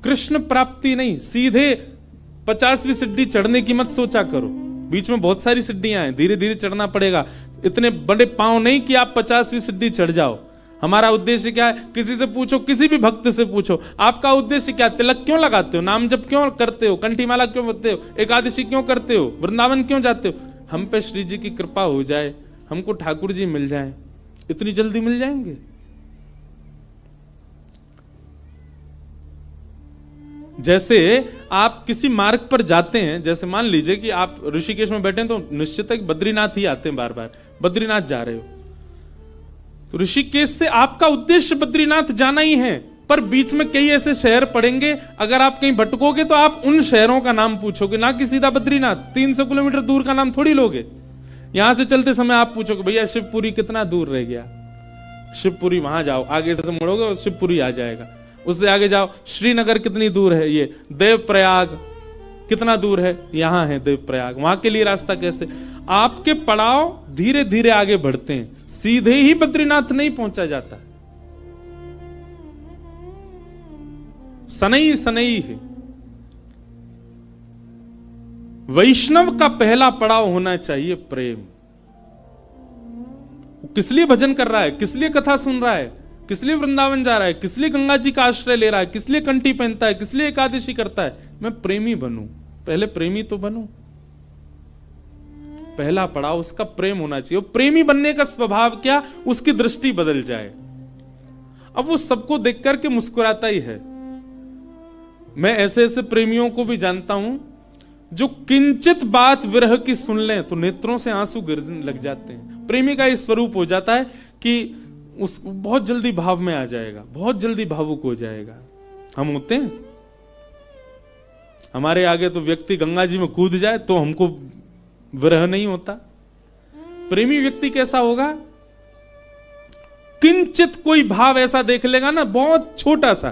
कृष्ण प्राप्ति नहीं, सीधे 50वीं सीढ़ी चढ़ने की मत सोचा करो। बीच में बहुत सारी सीढ़ियां हैं, धीरे धीरे चढ़ना पड़ेगा। इतने बड़े पांव नहीं कि आप 50वीं सीढ़ी चढ़ जाओ। हमारा उद्देश्य क्या है? किसी से पूछो, किसी भी भक्त से पूछो, आपका उद्देश्य क्या? तिलक क्यों लगाते हो? नाम जप क्यों करते हो? कंठीमाला क्यों करते हो? एकादशी क्यों करते हो? वृंदावन क्यों जाते हो? हम पे श्री जी की कृपा हो जाए, हमको ठाकुर जी मिल जाए। इतनी जल्दी मिल जाएंगे? जैसे आप किसी मार्ग पर जाते हैं, जैसे मान लीजिए कि आप ऋषिकेश में बैठे हैं, तो निश्चित है कि बद्रीनाथ ही आते हैं, बार बार बद्रीनाथ जा रहे हो, तो ऋषिकेश से आपका उद्देश्य बद्रीनाथ जाना ही है। पर बीच में कई ऐसे शहर पड़ेंगे, अगर आप कहीं भटकोगे तो आप उन शहरों का नाम पूछोगे, ना कि सीधा बद्रीनाथ। 300 किलोमीटर दूर का नाम थोड़ी लोगे। यहां से चलते समय आप पूछोगे भैया शिवपुरी कितना दूर रह गया? शिवपुरी वहां जाओ, आगे से मुड़ोगे और शिवपुरी आ जाएगा। उससे आगे जाओ, श्रीनगर कितनी दूर है? ये देवप्रयाग कितना दूर है? यहां है देवप्रयाग। वहां के लिए रास्ता कैसे? आपके पड़ाव धीरे धीरे आगे बढ़ते हैं, सीधे ही बद्रीनाथ नहीं पहुंचा जाता। सनई सनई है। वैष्णव का पहला पड़ाव होना चाहिए प्रेम। किस लिए भजन कर रहा है? किस लिए कथा सुन रहा है? किस लिए वृंदावन जा रहा है? किस लिए गंगा जी का आश्रय ले रहा है? किस लिए कंठी पहनता है? किस लिए एकादशी करता है? मैं प्रेमी बनूं। पहले प्रेमी तो बनूं। पहला पड़ाव उसका प्रेम होना चाहिए। प्रेमी बनने का स्वभाव क्या? उसकी दृष्टि बदल जाए। अब वो सबको देख करके मुस्कुराता ही है। मैं ऐसे ऐसे प्रेमियों को भी जानता हूं जो किंचित बात विरह की सुन लें तो नेत्रों से आंसू गिरने लग जाते हैं। प्रेमी का इस स्वरूप हो जाता है कि उस बहुत जल्दी भाव में आ जाएगा, बहुत जल्दी भावुक हो जाएगा। हम होते हैं, हमारे आगे तो व्यक्ति गंगा जी में कूद जाए तो हमको विरह नहीं होता। प्रेमी व्यक्ति कैसा होगा? किंचित कोई भाव ऐसा देख लेगा ना, बहुत छोटा सा,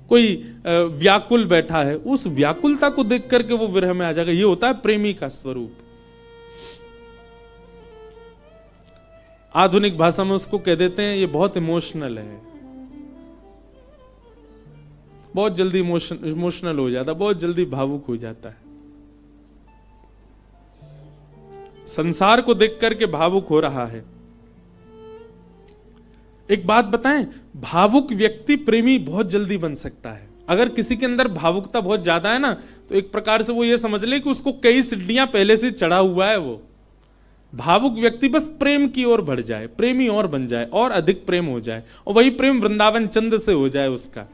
कोई व्याकुल बैठा है, उस व्याकुलता को देख करके वो विरह में आ जाएगा। ये होता है प्रेमी का स्वरूप। आधुनिक भाषा में उसको कह देते हैं ये बहुत इमोशनल है, बहुत जल्दी इमोशनल हो जाता, बहुत जल्दी भावुक हो जाता है। संसार को देख करके भावुक हो रहा है। एक बात बताएं, भावुक व्यक्ति प्रेमी बहुत जल्दी बन सकता है। अगर किसी के अंदर भावुकता बहुत ज्यादा है ना, तो एक प्रकार से वो ये समझ ले कि उसको कई सीढ़ियां पहले से चढ़ा हुआ है। वो भावुक व्यक्ति बस प्रेम की ओर बढ़ जाए, प्रेमी और बन जाए, और अधिक प्रेम हो जाए, और वही प्रेम वृंदावन चंद से हो जाए उसका।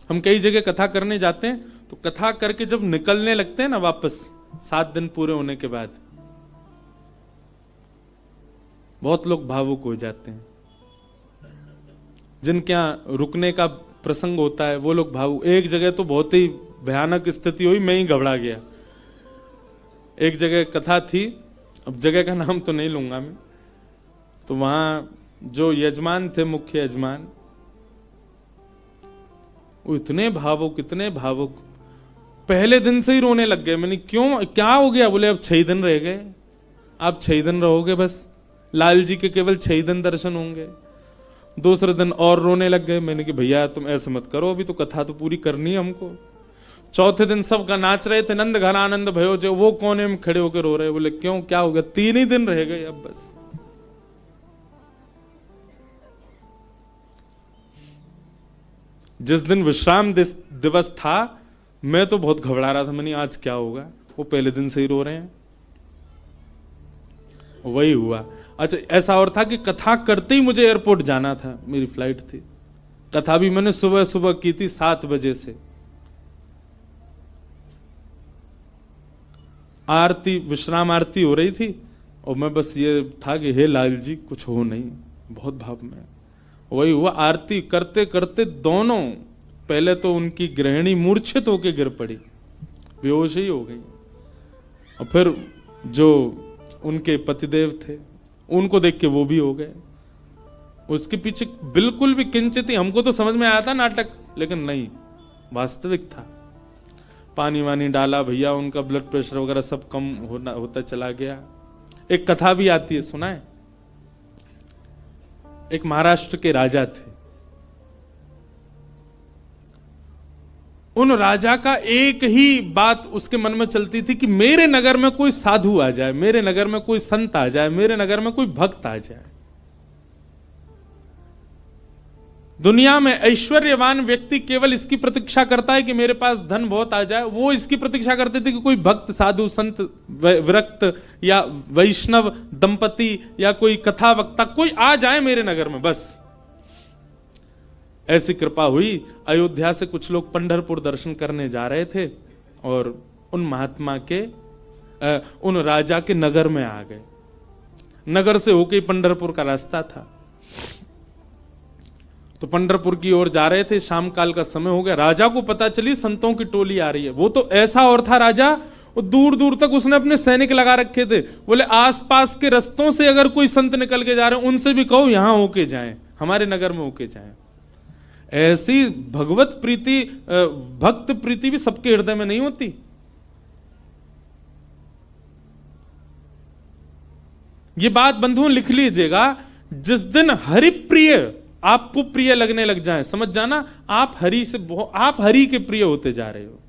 हम कई जगह कथा करने जाते हैं, तो कथा करके जब निकलने लगते हैं ना वापस, 7 दिन पूरे होने के बाद, बहुत लोग भावुक हो जाते हैं। जिनके यहां रुकने का प्रसंग होता है वो लोग भावुक। एक जगह तो बहुत ही भयानक स्थिति हुई, मैं ही घबरा गया। एक जगह कथा थी, अब जगह का नाम तो नहीं लूंगा मैं, तो वहां जो यजमान थे, मुख्य यजमान, वो इतने भावुक, इतने भावुक, पहले दिन से ही रोने लग गए। मैंने क्यों, क्या हो गया? बोले अब 6 दिन रह गए, आप 6 दिन रहोगे, बस लाल जी के केवल 6 दिन दर्शन होंगे। दूसरे दिन और रोने लग गए। मैंने कि भैया तुम ऐसे मत करो, अभी तो कथा तो पूरी करनी है हमको। चौथे दिन सब का नाच रहे थे, नंद घन आनंद भयो जो, वो कोने में खड़े होकर रो रहे। बोले क्यों, क्या हो गया? 3 ही दिन रह गए अब बस। जिस दिन विश्राम दिवस था, मैं तो बहुत घबरा रहा था। मैंने आज क्या होगा, वो पहले दिन से ही रो रहे हैं। वही हुआ। अच्छा, ऐसा और था कि कथा करते ही मुझे एयरपोर्ट जाना था, मेरी फ्लाइट थी। कथा भी मैंने सुबह सुबह की थी 7 बजे से। आरती, विश्राम आरती हो रही थी, और मैं बस ये था कि हे लाल जी कुछ हो नहीं, बहुत भाव में। वही हुआ। आरती करते करते दोनों, पहले तो उनकी गृहिणी मूर्छित होकर गिर पड़ी, बेहोश ही हो गई, और फिर जो उनके पतिदेव थे उनको देख के वो भी हो गए। उसके पीछे बिल्कुल भी किंचित ही, हमको तो समझ में आया था नाटक, लेकिन नहीं, वास्तविक था। पानी वानी डाला भैया, उनका ब्लड प्रेशर वगैरह सब कम होता चला गया। एक कथा भी आती है, सुना है? एक महाराष्ट्र के राजा थे। उन राजा का एक ही बात उसके मन में चलती थी कि मेरे नगर में कोई साधु आ जाए, मेरे नगर में कोई संत आ जाए, मेरे नगर में कोई भक्त आ जाए। दुनिया में ऐश्वर्यवान व्यक्ति केवल इसकी प्रतीक्षा करता है कि मेरे पास धन बहुत आ जाए। वो इसकी प्रतीक्षा करते थे कि कोई भक्त, साधु, संत, विरक्त या वैष्णव दंपति या कोई कथा वक्ता कोई आ जाए मेरे नगर में, बस। ऐसी कृपा हुई। अयोध्या से कुछ लोग पंढरपुर दर्शन करने जा रहे थे और उन महात्मा के उन राजा के नगर में आ गए। नगर से होके पंढरपुर का रास्ता था, तो पंढरपुर की ओर जा रहे थे। शाम काल का समय हो गया। राजा को पता चली संतों की टोली आ रही है। वो तो ऐसा और था राजा, वो दूर दूर तक उसने अपने सैनिक लगा रखे थे। बोले आसपास के रस्तों से अगर कोई संत निकल के जा रहे हैं उनसे भी कहो यहां होके जाएं, हमारे नगर में होके जाएं। ऐसी भगवत प्रीति, भक्त प्रीति भी सबके हृदय में नहीं होती। ये बात बंधुओं लिख लीजिएगा, जिस दिन हरिप्रिय आपको प्रिय लगने लग जाए, समझ जाना आप हरि से आप हरि के प्रिय होते जा रहे हो।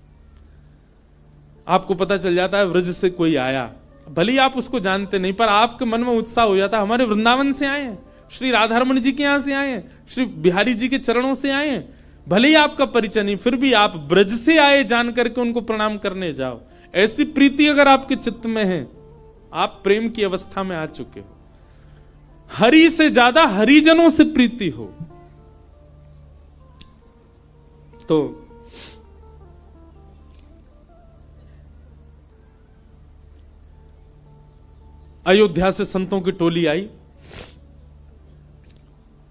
आपको पता चल जाता है व्रज से कोई आया, भले ही आप उसको जानते नहीं, पर आपके मन में उत्साह हो जाता है हमारे वृंदावन से आए हैं, श्री राधारमण जी के यहां से आए हैं, श्री बिहारी जी के चरणों से आए हैं। भले ही आपका परिचय नहीं, फिर भी आप ब्रज से आए जान करके उनको प्रणाम करने जाओ। ऐसी प्रीति अगर आपके चित्त में है, आप प्रेम की अवस्था में आ चुके हो। हरि से ज्यादा हरिजनों से प्रीति हो तो अयोध्या से संतों की टोली आई।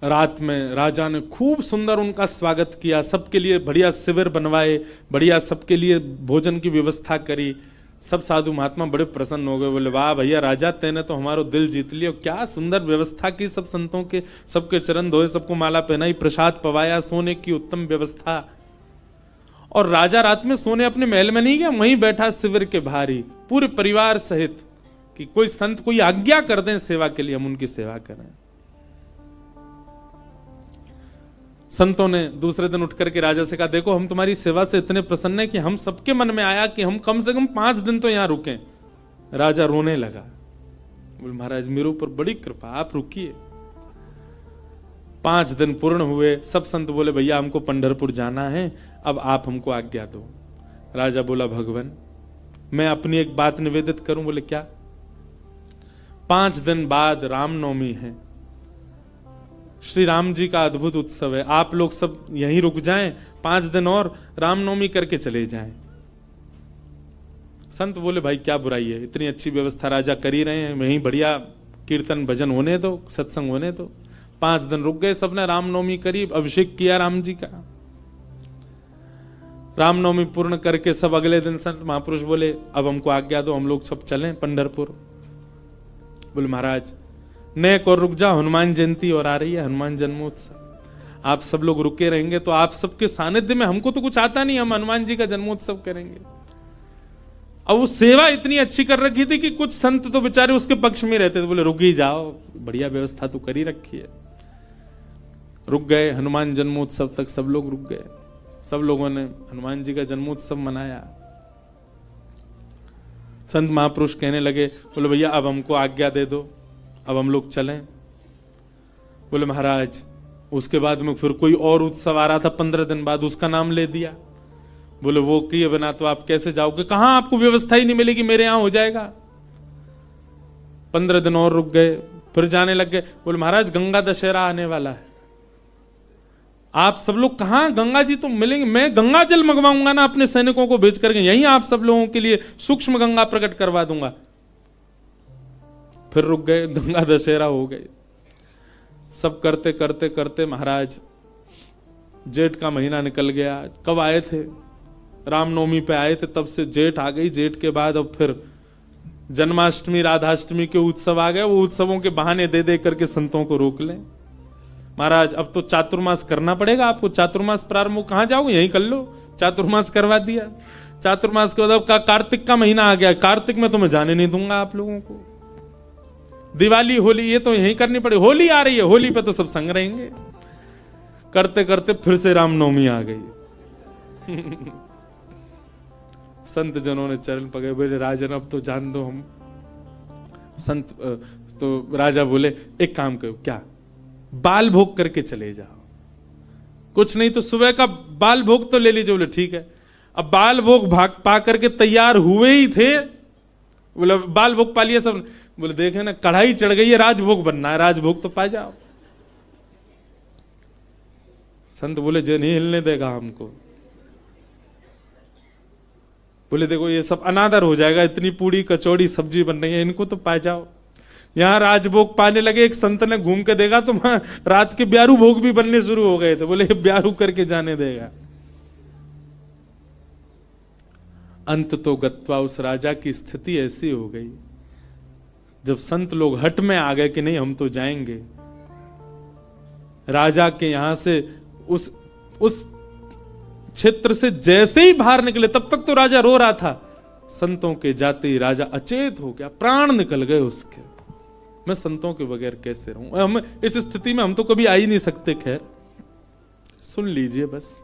रात में राजा ने खूब सुंदर उनका स्वागत किया, सबके लिए बढ़िया शिविर बनवाए, बढ़िया सबके लिए भोजन की व्यवस्था करी। सब साधु महात्मा बड़े प्रसन्न हो गए। बोले वाह भैया राजा, तेने तो हमारो दिल जीत लिया, क्या सुंदर व्यवस्था की, सब संतों के सबके चरण धोए, सबको माला पहनाई, प्रसाद पवाया, सोने की उत्तम व्यवस्था। और राजा रात में सोने अपने महल में नहीं गया, वहीं बैठा शिविर के बाहर ही पूरे परिवार सहित, कि कोई संत कोई आज्ञा कर दें सेवा के लिए, हम उनकी सेवा करें। संतों ने दूसरे दिन उठ करके राजा से कहा, देखो हम तुम्हारी सेवा से इतने प्रसन्न हैं कि हम सबके मन में आया कि हम कम से कम 5 दिन तो यहां रुकें। राजा रोने लगा, बोले महाराज मेरे ऊपर बड़ी कृपा, आप रुकिए। 5 दिन पूर्ण हुए। सब संत बोले भैया हमको पंढरपुर जाना है, अब आप हमको आज्ञा दो। राजा बोला भगवान मैं अपनी एक बात निवेदित करूं। बोले क्या? 5 दिन बाद रामनवमी है, श्री राम जी का अद्भुत उत्सव है, आप लोग सब यहीं रुक जाएं, 5 दिन और रामनवमी करके चले जाएं। संत बोले भाई क्या बुराई है, इतनी अच्छी व्यवस्था राजा कर ही रहे हैं, वहीं बढ़िया कीर्तन भजन होने दो, सत्संग होने दो। 5 दिन रुक गए, सबने रामनवमी करी, अभिषेक किया राम जी का। रामनवमी पूर्ण करके सब अगले दिन संत महापुरुष बोले अब हमको आज्ञा दो, हम लोग सब चलें पंढरपुर। बोले महाराज नेक और रुक जाओ, हनुमान जयंती और आ रही है, हनुमान जन्मोत्सव, आप सब लोग रुके रहेंगे तो आप सबके सानिध्य में, हमको तो कुछ आता नहीं, हम हनुमान जी का जन्मोत्सव करेंगे। अब वो सेवा इतनी अच्छी कर रखी थी कि कुछ संत तो बेचारे उसके पक्ष में रहते थे, बोले रुक ही जाओ, बढ़िया व्यवस्था तो कर ही रखी है। रुक गए, हनुमान जन्मोत्सव तक सब लोग रुक गए, सब लोगों ने हनुमान जी का जन्मोत्सव मनाया। संत महापुरुष कहने लगे, बोले भैया अब हमको आज्ञा दे दो, अब हम लोग चलें। बोले महाराज उसके बाद में फिर कोई और उत्सव आ रहा था 15 दिन बाद, उसका नाम ले दिया। बोले वो किए बिना तो आप कैसे जाओगे, कहां आपको व्यवस्था ही नहीं मिलेगी, मेरे यहां हो जाएगा। 15 दिन और रुक गए, फिर जाने लग गए। बोले महाराज गंगा दशहरा आने वाला है, आप सब लोग कहां, गंगा जी तो मिलेंगे, मैं गंगा जल मंगवाऊंगा ना अपने सैनिकों को भेज करके, यहीं आप सब लोगों के लिए सूक्ष्म गंगा प्रकट करवा दूंगा। फिर रुक गए, गंगा दशहरा हो गए। सब करते करते करते महाराज जेठ का महीना निकल गया। कब आए थे? रामनवमी पे आए थे, तब से जेठ आ गई। जेठ के बाद अब फिर जन्माष्टमी राधाष्टमी के उत्सव आ गए। वो उत्सवों के बहाने दे दे करके संतों को रोक लें। महाराज अब तो चातुर्मास करना पड़ेगा आपको, चातुर्मास प्रारंभ, कहां जाओगे, यहीं कर लो। चातुर्मास करवा दिया। चातुर्मास के बाद अब कार्तिक का महीना आ गया, कार्तिक में तो मैं जाने नहीं दूंगा आप लोगों को। दिवाली होली ये तो यही करनी पड़े, होली आ रही है, होली पे तो सब संग रहेंगे। करते करते फिर से रामनवमी आ गई। संत जनों ने चरण पकड़े, बोले राजन अब तो जान दो हम। संत तो राजा बोले एक काम करो, क्या बाल भोग करके चले जाओ, कुछ नहीं तो सुबह का बाल भोग तो ले लीजिए। बोले ठीक है। अब बाल भोग भाग पा करके तैयार हुए ही थे, बोले बाल भोग पा लिया सब। बोले देखे ना कढ़ाई चढ़ गई है, राजभोग बनना है, राजभोग तो पा जाओ। संत बोले जो नहीं हिलने देगा हमको। बोले देखो ये सब अनादर हो जाएगा, इतनी पूड़ी कचौड़ी सब्जी बन रही है, इनको तो पा जाओ। यहां राजभोग पाने लगे, एक संत ने घूम के देखा तो वहां रात के ब्यारू भोग भी बनने शुरू हो गए थे। बोले ब्यारू करके जाने देगा। अंत तो गत्वा उस राजा की स्थिति ऐसी हो गई, जब संत लोग हट में आ गए कि नहीं हम तो जाएंगे, राजा के यहां से उस क्षेत्र से जैसे ही बाहर निकले, तब तक तो राजा रो रहा था, संतों के जाते ही राजा अचेत हो गया, प्राण निकल गए उसके। मैं संतों के बगैर कैसे रहूं? हम इस स्थिति में हम तो कभी आ ही नहीं सकते। खैर सुन लीजिए, बस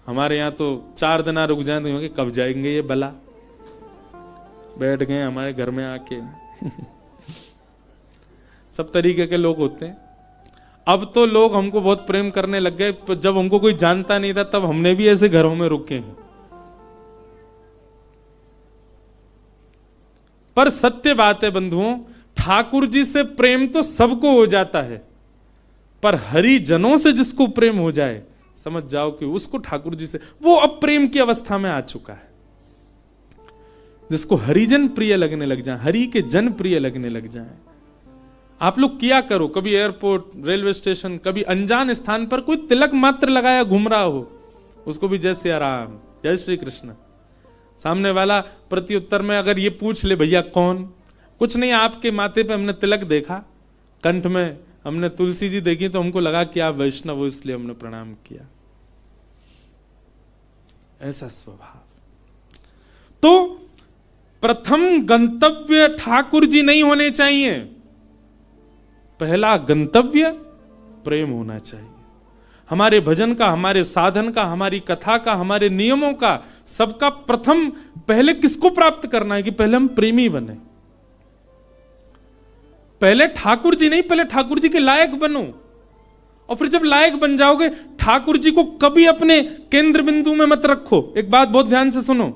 हमारे यहां तो 4 दिन रुक जाए तो कब जाएंगे ये बला, बैठ गए हमारे घर में आके। सब तरीके के लोग होते हैं। अब तो लोग हमको बहुत प्रेम करने लग गए, जब हमको कोई जानता नहीं था तब हमने भी ऐसे घरों में रुके हैं। पर सत्य बात है बंधुओं, ठाकुर जी से प्रेम तो सबको हो जाता है, पर हरिजनों से जिसको प्रेम हो जाए, समझ जाओ कि उसको ठाकुर जी से, वो अब प्रेम की अवस्था में आ चुका है। जिसको हरिजन प्रिय लगने लग जाए, हरि के जन प्रिय लगने लग जाए। आप लोग किया करो, कभी एयरपोर्ट, रेलवे स्टेशन, कभी अनजान स्थान पर कोई तिलक मात्र लगाया घूम रहा हो, उसको भी जय सिया राम, जय श्री कृष्ण। सामने वाला प्रत्युत्तर में अगर ये पूछ ले भैया कौन, कुछ नहीं आपके माथे पे हमने तिलक देखा, कंठ में हमने तुलसी जी देखी तो हमको लगा कि आप वैष्णव हो इसलिए हमने प्रणाम किया। ऐसा स्वभाव। तो प्रथम गंतव्य ठाकुर जी नहीं होने चाहिए, पहला गंतव्य प्रेम होना चाहिए। हमारे भजन का, हमारे साधन का, हमारी कथा का, हमारे नियमों का, सबका प्रथम पहले किसको प्राप्त करना है कि पहले हम प्रेमी बने। पहले ठाकुर जी नहीं, पहले ठाकुर जी के लायक बनो, और फिर जब लायक बन जाओगे, ठाकुर जी को कभी अपने केंद्र बिंदु में मत रखो। एक बात बहुत ध्यान से सुनो,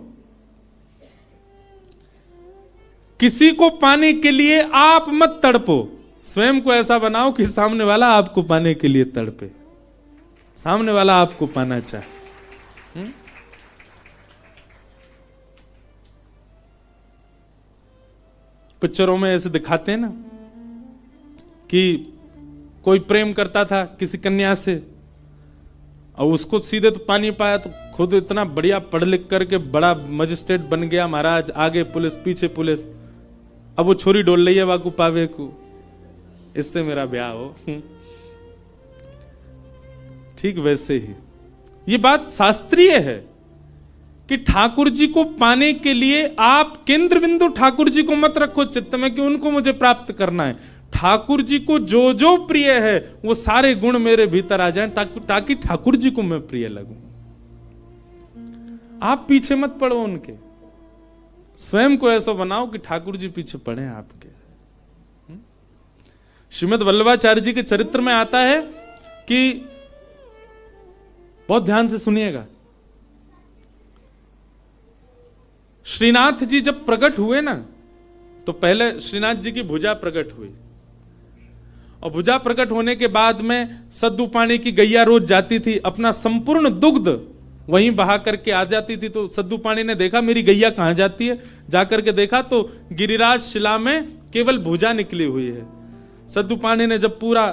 किसी को पाने के लिए आप मत तड़पो, स्वयं को ऐसा बनाओ कि सामने वाला आपको पाने के लिए तड़पे, सामने वाला आपको पाना चाहे। पिक्चरों में ऐसे दिखाते हैं ना कि कोई प्रेम करता था किसी कन्या से और उसको सीधे तो पा नहीं पाया, तो खुद इतना बढ़िया पढ़ लिख करके बड़ा मजिस्ट्रेट बन गया महाराज, आगे पुलिस पीछे पुलिस, अब वो छोरी डोल रही है वाकू पावे को, इससे मेरा ब्याह हो। ठीक वैसे ही ये बात शास्त्रीय है कि ठाकुर जी को पाने के लिए आप केंद्र बिंदु ठाकुर जी को मत रखो चित्त में कि उनको मुझे प्राप्त करना है। ठाकुर जी को जो जो प्रिय है वो सारे गुण मेरे भीतर आ जाएं ताकि ठाकुर जी को मैं प्रिय लगूं। आप पीछे मत पड़ो उनके, स्वयं को ऐसा बनाओ कि ठाकुर जी पीछे पड़े आपके। श्रीमद् वल्लभाचार्य जी के चरित्र में आता है कि, बहुत ध्यान से सुनिएगा, श्रीनाथ जी जब प्रकट हुए ना, तो पहले श्रीनाथ जी की भुजा प्रकट हुई, और भुजा प्रकट होने के बाद में सद्दू पानी की गैया रोज जाती थी, अपना संपूर्ण दुग्ध वहीं बहा करके आ जाती थी। तो सद्दू पानी ने देखा मेरी गैया कहां जाती है, जाकर के देखा तो गिरिराज शिला में केवल भुजा निकली हुई है। सद्दू पानी ने जब पूरा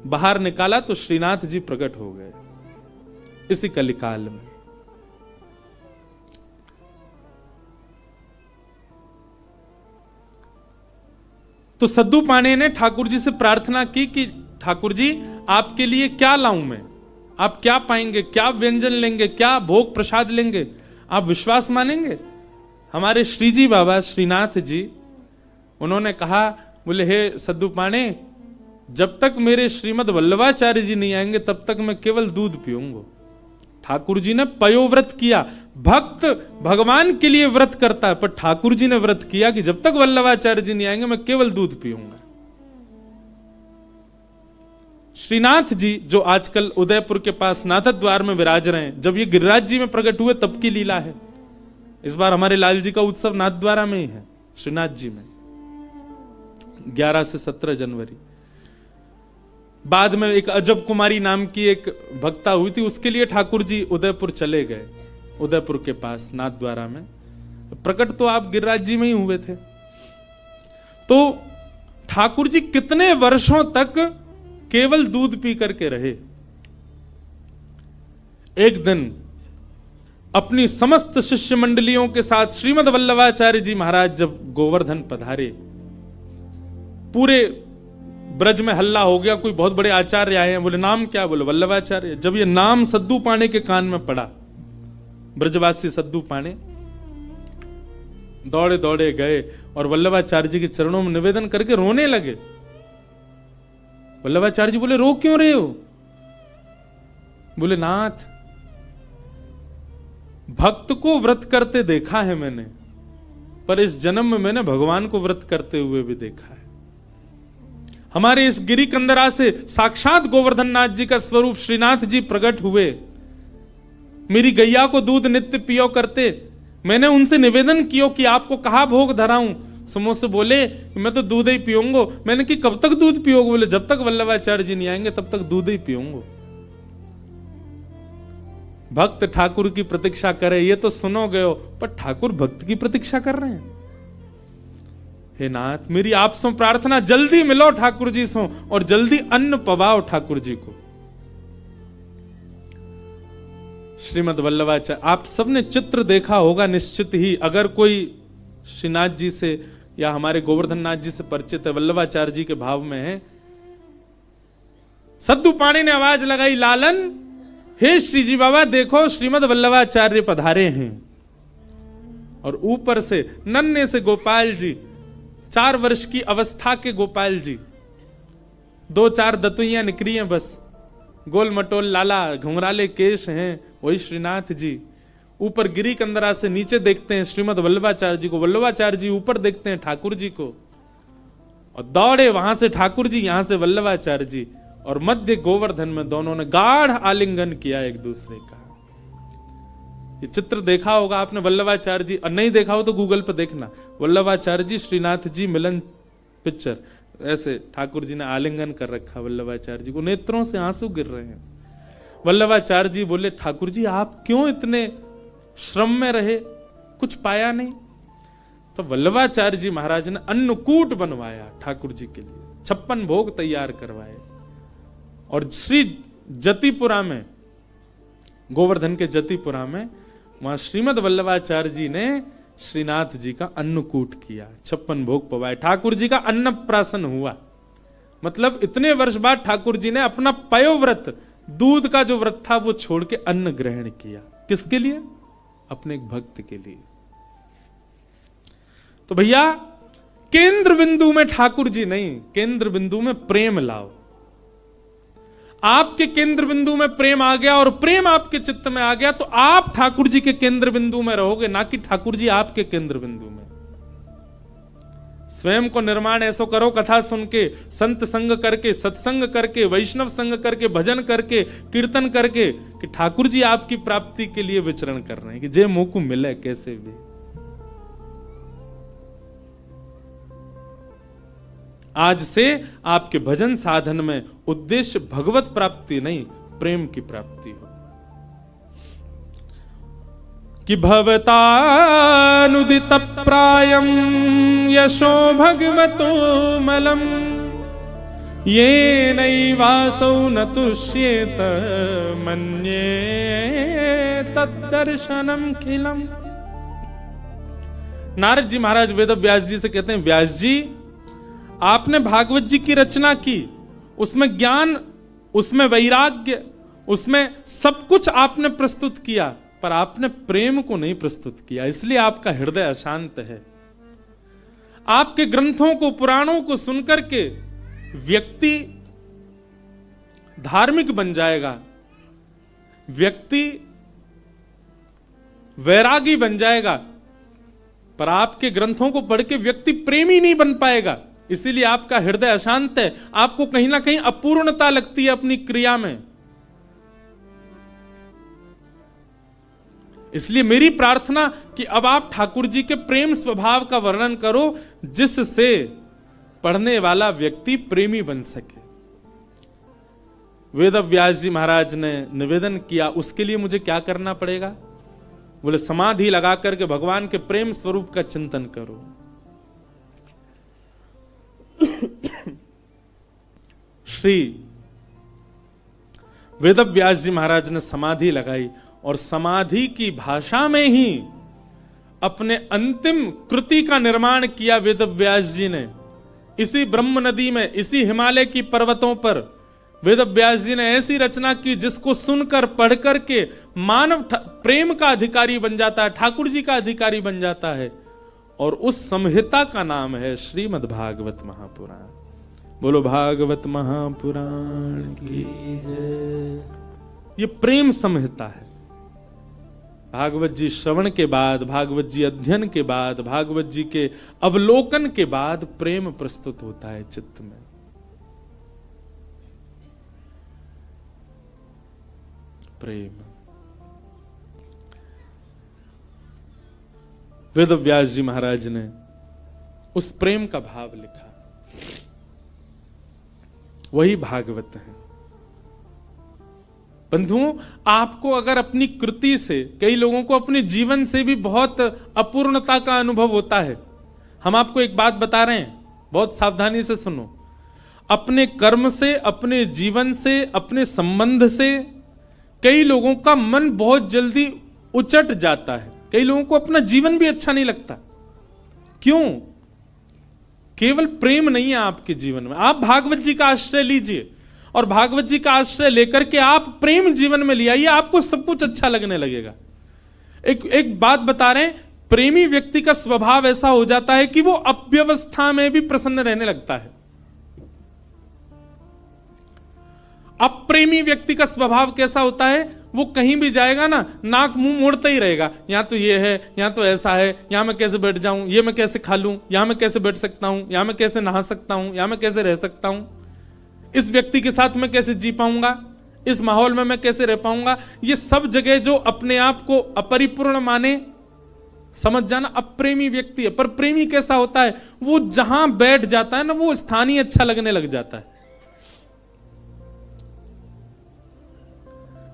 बाहर निकाला तो श्रीनाथ जी प्रकट हो गए इसी कलिकाल में। तो सद्दू पानी ने ठाकुर जी से प्रार्थना की कि ठाकुर जी आपके लिए क्या लाऊं मैं, आप क्या पाएंगे, क्या व्यंजन लेंगे, क्या भोग प्रसाद लेंगे, आप विश्वास मानेंगे। हमारे श्रीजी बाबा श्रीनाथ जी उन्होंने कहा, बोले हे सद्दू पाणे, जब तक मेरे श्रीमद वल्लभाचार्य जी नहीं आएंगे तब तक मैं केवल दूध पीऊंगा। ठाकुर जी ने पयोव्रत किया। भक्त भगवान के लिए व्रत करता है, पर ठाकुर जी ने व्रत किया कि जब तक वल्लभाचार्य जी नहीं आएंगे मैं केवल दूध पीऊंगा। श्रीनाथ जी जो आजकल उदयपुर के पास नाथद द्वार में विराज रहे हैं, जब ये गिरिराज जी में प्रकट हुए तब की लीला है। इस बार हमारे लाल जी का उत्सव नाथ द्वारा में ही है, श्रीनाथ जी में 11 से 17 जनवरी। बाद में एक अजब कुमारी नाम की एक भक्ता हुई थी, उसके लिए ठाकुर जी उदयपुर चले गए, उदयपुर के पास नाथ द्वारा में। प्रकट तो आप गिरिराज जी में ही हुए थे। तो ठाकुर जी कितने वर्षों तक केवल दूध पी करके रहे। एक दिन अपनी समस्त शिष्य मंडलियों के साथ श्रीमद वल्लभाचार्य जी महाराज जब गोवर्धन पधारे, पूरे ब्रज में हल्ला हो गया, कोई बहुत बड़े आचार्य आए हैं। बोले नाम क्या? बोले वल्लभाचार्य। जब ये नाम सद्दू पाणे के कान में पड़ा, ब्रजवासी सद्दू पाणे दौड़े दौड़े गए और वल्लभाचार्य जी के चरणों में निवेदन करके रोने लगे। वल्लभाचार्य जी बोले रो क्यों रहे हो? बोले नाथ, भक्त को व्रत करते देखा है मैंने, पर इस जन्म में मैंने भगवान को व्रत करते हुए भी देखा है। हमारे इस गिरी कंदरा से साक्षात गोवर्धन नाथ जी का स्वरूप श्रीनाथ जी प्रकट हुए। मेरी गैया को दूध नित्य पियो करते, मैंने उनसे निवेदन किया कि आपको कहा भोग धराऊं। समोह से बोले मैं तो दूध ही पीऊंगा। मैंने कि कब तक दूध पियोगे? बोले जब तक वल्लभाचार्य जी नहीं आएंगे तब तक दूध ही पीऊंगा। भक्त ठाकुर की प्रतीक्षा करे ये तो सुनोगे हो, पर ठाकुर भक्त की प्रतीक्षा कर रहे हैं। हे नाथ, मेरी आप सो प्रार्थना, जल्दी मिलो ठाकुर जी सो और जल्दी अन्न पवाओ ठाकुर जी को। श्रीमद वल्लभाचार्य, आप सबने चित्र देखा होगा निश्चित ही, अगर कोई श्रीनाथ जी से या हमारे गोवर्धन नाथ जी से परिचित है, वल्लभाचार्य जी के भाव में है। सद्दू पाणे ने आवाज लगाई, लालन, हे श्री जी बाबा देखो श्रीमद वल्लभाचार्य पधारे हैं। और ऊपर से नन्हे से गोपाल जी, 4 वर्ष की अवस्था के गोपाल जी, 2-4 दतुइयां निकली हैं बस, गोल मटोल लाला, घुंघराले केश हैं, वही श्रीनाथ जी। ऊपर गिरी कंदरा से नीचे देखते हैं श्रीमद वल्लभाचार्य जी को, वल्लभाचार्य जी ऊपर देखते हैं ठाकुर जी को, और दौड़े वहां से ठाकुर जी, यहां से वल्लभाचार्य जी, और मध्य गोवर्धन में दोनों ने गाढ़ आलिंगन किया एक दूसरे का। ये चित्र देखा होगा आपने वल्लभाचार्य जी, और नहीं देखा हो तो गूगल पे देखना, वल्लभाचार्य जी श्रीनाथ जी मिलन पिक्चर, ऐसे ठाकुर जी ने आलिंगन कर रखा वल्लभाचार्य जी को, नेत्रों से आंसू गिर रहे हैं। वल्लभाचार्य जी बोले ठाकुर जी आप क्यों इतने श्रम में रहे, कुछ पाया नहीं? तो वल्लभाचार्य जी महाराज ने अन्नकूट बनवाया ठाकुर जी के लिए, 56 भोग तैयार करवाए, और श्री जतिपुरा में, गोवर्धन के जतिपुरा में, वहां श्रीमद वल्लभाचार्य जी ने श्रीनाथ जी का अन्नकूट किया, 56 भोग पवाए, ठाकुर जी का अन्नप्राशन हुआ। मतलब इतने वर्ष बाद ठाकुर जी ने अपना पयोव्रत, दूध का जो व्रत था वो छोड़ के अन्न ग्रहण किया। किसके लिए? अपने एक भक्त के लिए। तो भैया केंद्र बिंदु में ठाकुर जी नहीं, केंद्र बिंदु में प्रेम लाओ। आपके केंद्र बिंदु में प्रेम आ गया और प्रेम आपके चित्त में आ गया तो आप ठाकुर जी के केंद्र बिंदु में रहोगे, ना कि ठाकुर जी आपके केंद्र बिंदु में। स्वयं को निर्माण ऐसो करो, कथा सुन के, संत संग करके, सत्संग करके, वैष्णव संग करके, भजन करके, कीर्तन करके, कि ठाकुर जी आपकी प्राप्ति के लिए विचरण कर रहे हैं, कि जे मोह को मिले कैसे भी। आज से आपके भजन साधन में उद्देश्य भगवत प्राप्ति नहीं, प्रेम की प्राप्ति हो। कि भवतानुदित प्रायम यशो भगवतो मलम ये नैवासौ न तुष्येत मन्ये तद्दर्शनम खिलम। नारद जी महाराज वेद व्यास जी से कहते हैं, व्यास जी आपने भागवत जी की रचना की, उसमें ज्ञान, उसमें वैराग्य, उसमें सब कुछ आपने प्रस्तुत किया, पर आपने प्रेम को नहीं प्रस्तुत किया, इसलिए आपका हृदय अशांत है। आपके ग्रंथों को, पुराणों को सुनकर के व्यक्ति धार्मिक बन जाएगा, व्यक्ति वैरागी बन जाएगा, पर आपके ग्रंथों को पढ़ के व्यक्ति प्रेमी नहीं बन पाएगा। इसीलिए आपका हृदय अशांत है, आपको कहीं ना कहीं अपूर्णता लगती है अपनी क्रिया में। इसलिए मेरी प्रार्थना कि अब आप ठाकुर जी के प्रेम स्वभाव का वर्णन करो, जिससे पढ़ने वाला व्यक्ति प्रेमी बन सके। वेद व्यास जी महाराज ने निवेदन किया, उसके लिए मुझे क्या करना पड़ेगा? बोले समाधि लगा करके भगवान के प्रेम स्वरूप का चिंतन करो। श्री वेद व्यास जी महाराज ने समाधि लगाई और समाधि की भाषा में ही अपने अंतिम कृति का निर्माण किया। वेद व्यास जी ने इसी ब्रह्म नदी में, इसी हिमालय की पर्वतों पर वेद व्यास जी ने ऐसी रचना की जिसको सुनकर पढ़कर के मानव प्रेम का अधिकारी बन जाता है, ठाकुर जी का अधिकारी बन जाता है। और उस संहिता का नाम है श्रीमद् भागवत महापुराण। बोलो भागवत महापुराण की जय। ये प्रेम संहिता है। भागवत जी श्रवण के बाद, भागवत जी अध्ययन के बाद, भागवत जी के अवलोकन के बाद प्रेम प्रस्तुत होता है चित्त में। प्रेम। वेद व्यास जी महाराज ने उस प्रेम का भाव लिखा, वही भागवत है। बंधुओं, आपको अगर अपनी कृति से, कई लोगों को अपने जीवन से भी बहुत अपूर्णता का अनुभव होता है। हम आपको एक बात बता रहे हैं, बहुत सावधानी से सुनो। अपने कर्म से, अपने जीवन से, अपने संबंध से कई लोगों का मन बहुत जल्दी उचट जाता है। कई लोगों को अपना जीवन भी अच्छा नहीं लगता। क्यों? केवल प्रेम नहीं है आपके जीवन में। आप भागवत जी का आश्रय लीजिए और भागवत जी का आश्रय लेकर के आप प्रेम जीवन में ले आइए, आपको सब कुछ अच्छा लगने लगेगा। एक बात बता रहे हैं, प्रेमी व्यक्ति का स्वभाव ऐसा हो जाता है कि वो अव्यवस्था में भी प्रसन्न रहने लगता है। अप्रेमी व्यक्ति का स्वभाव कैसा होता है? वो कहीं भी जाएगा ना, नाक मुंह मोड़ता ही रहेगा। यहां तो ये है, यहां तो ऐसा है, यहां मैं कैसे बैठ जाऊं, ये मैं कैसे खा लूं, यहां मैं कैसे बैठ सकता हूं, यहां मैं कैसे नहा सकता हूं, यहां मैं कैसे रह सकता हूं, इस व्यक्ति के साथ मैं कैसे जी पाऊंगा, इस माहौल में मैं कैसे रह पाऊंगा। ये सब जगह जो अपने आप को अपरिपूर्ण माने, समझ जाना अप्रेमी व्यक्ति है। पर प्रेमी कैसा होता है? वो जहां बैठ जाता है ना, वो स्थान ही अच्छा लगने लग जाता है।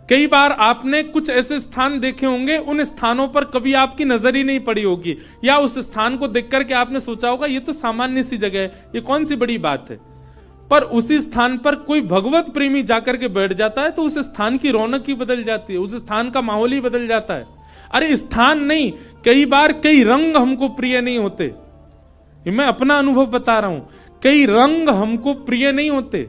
कई बार आपने कुछ ऐसे स्थान देखे होंगे, उन स्थानों पर कभी आपकी नजर ही नहीं पड़ी होगी, या उस स्थान को देख करके आपने सोचा होगा ये तो सामान्य सी जगह है, ये कौन सी बड़ी बात है। पर उसी स्थान पर कोई भगवत प्रेमी जाकर के बैठ जाता है तो उस स्थान की रौनक ही बदल जाती है, उस स्थान का माहौल ही बदल जाता है। अरे स्थान नहीं, कई बार कई रंग हमको प्रिय नहीं होते। ये मैं अपना अनुभव बता रहा हूं। कई रंग हमको प्रिय नहीं होते,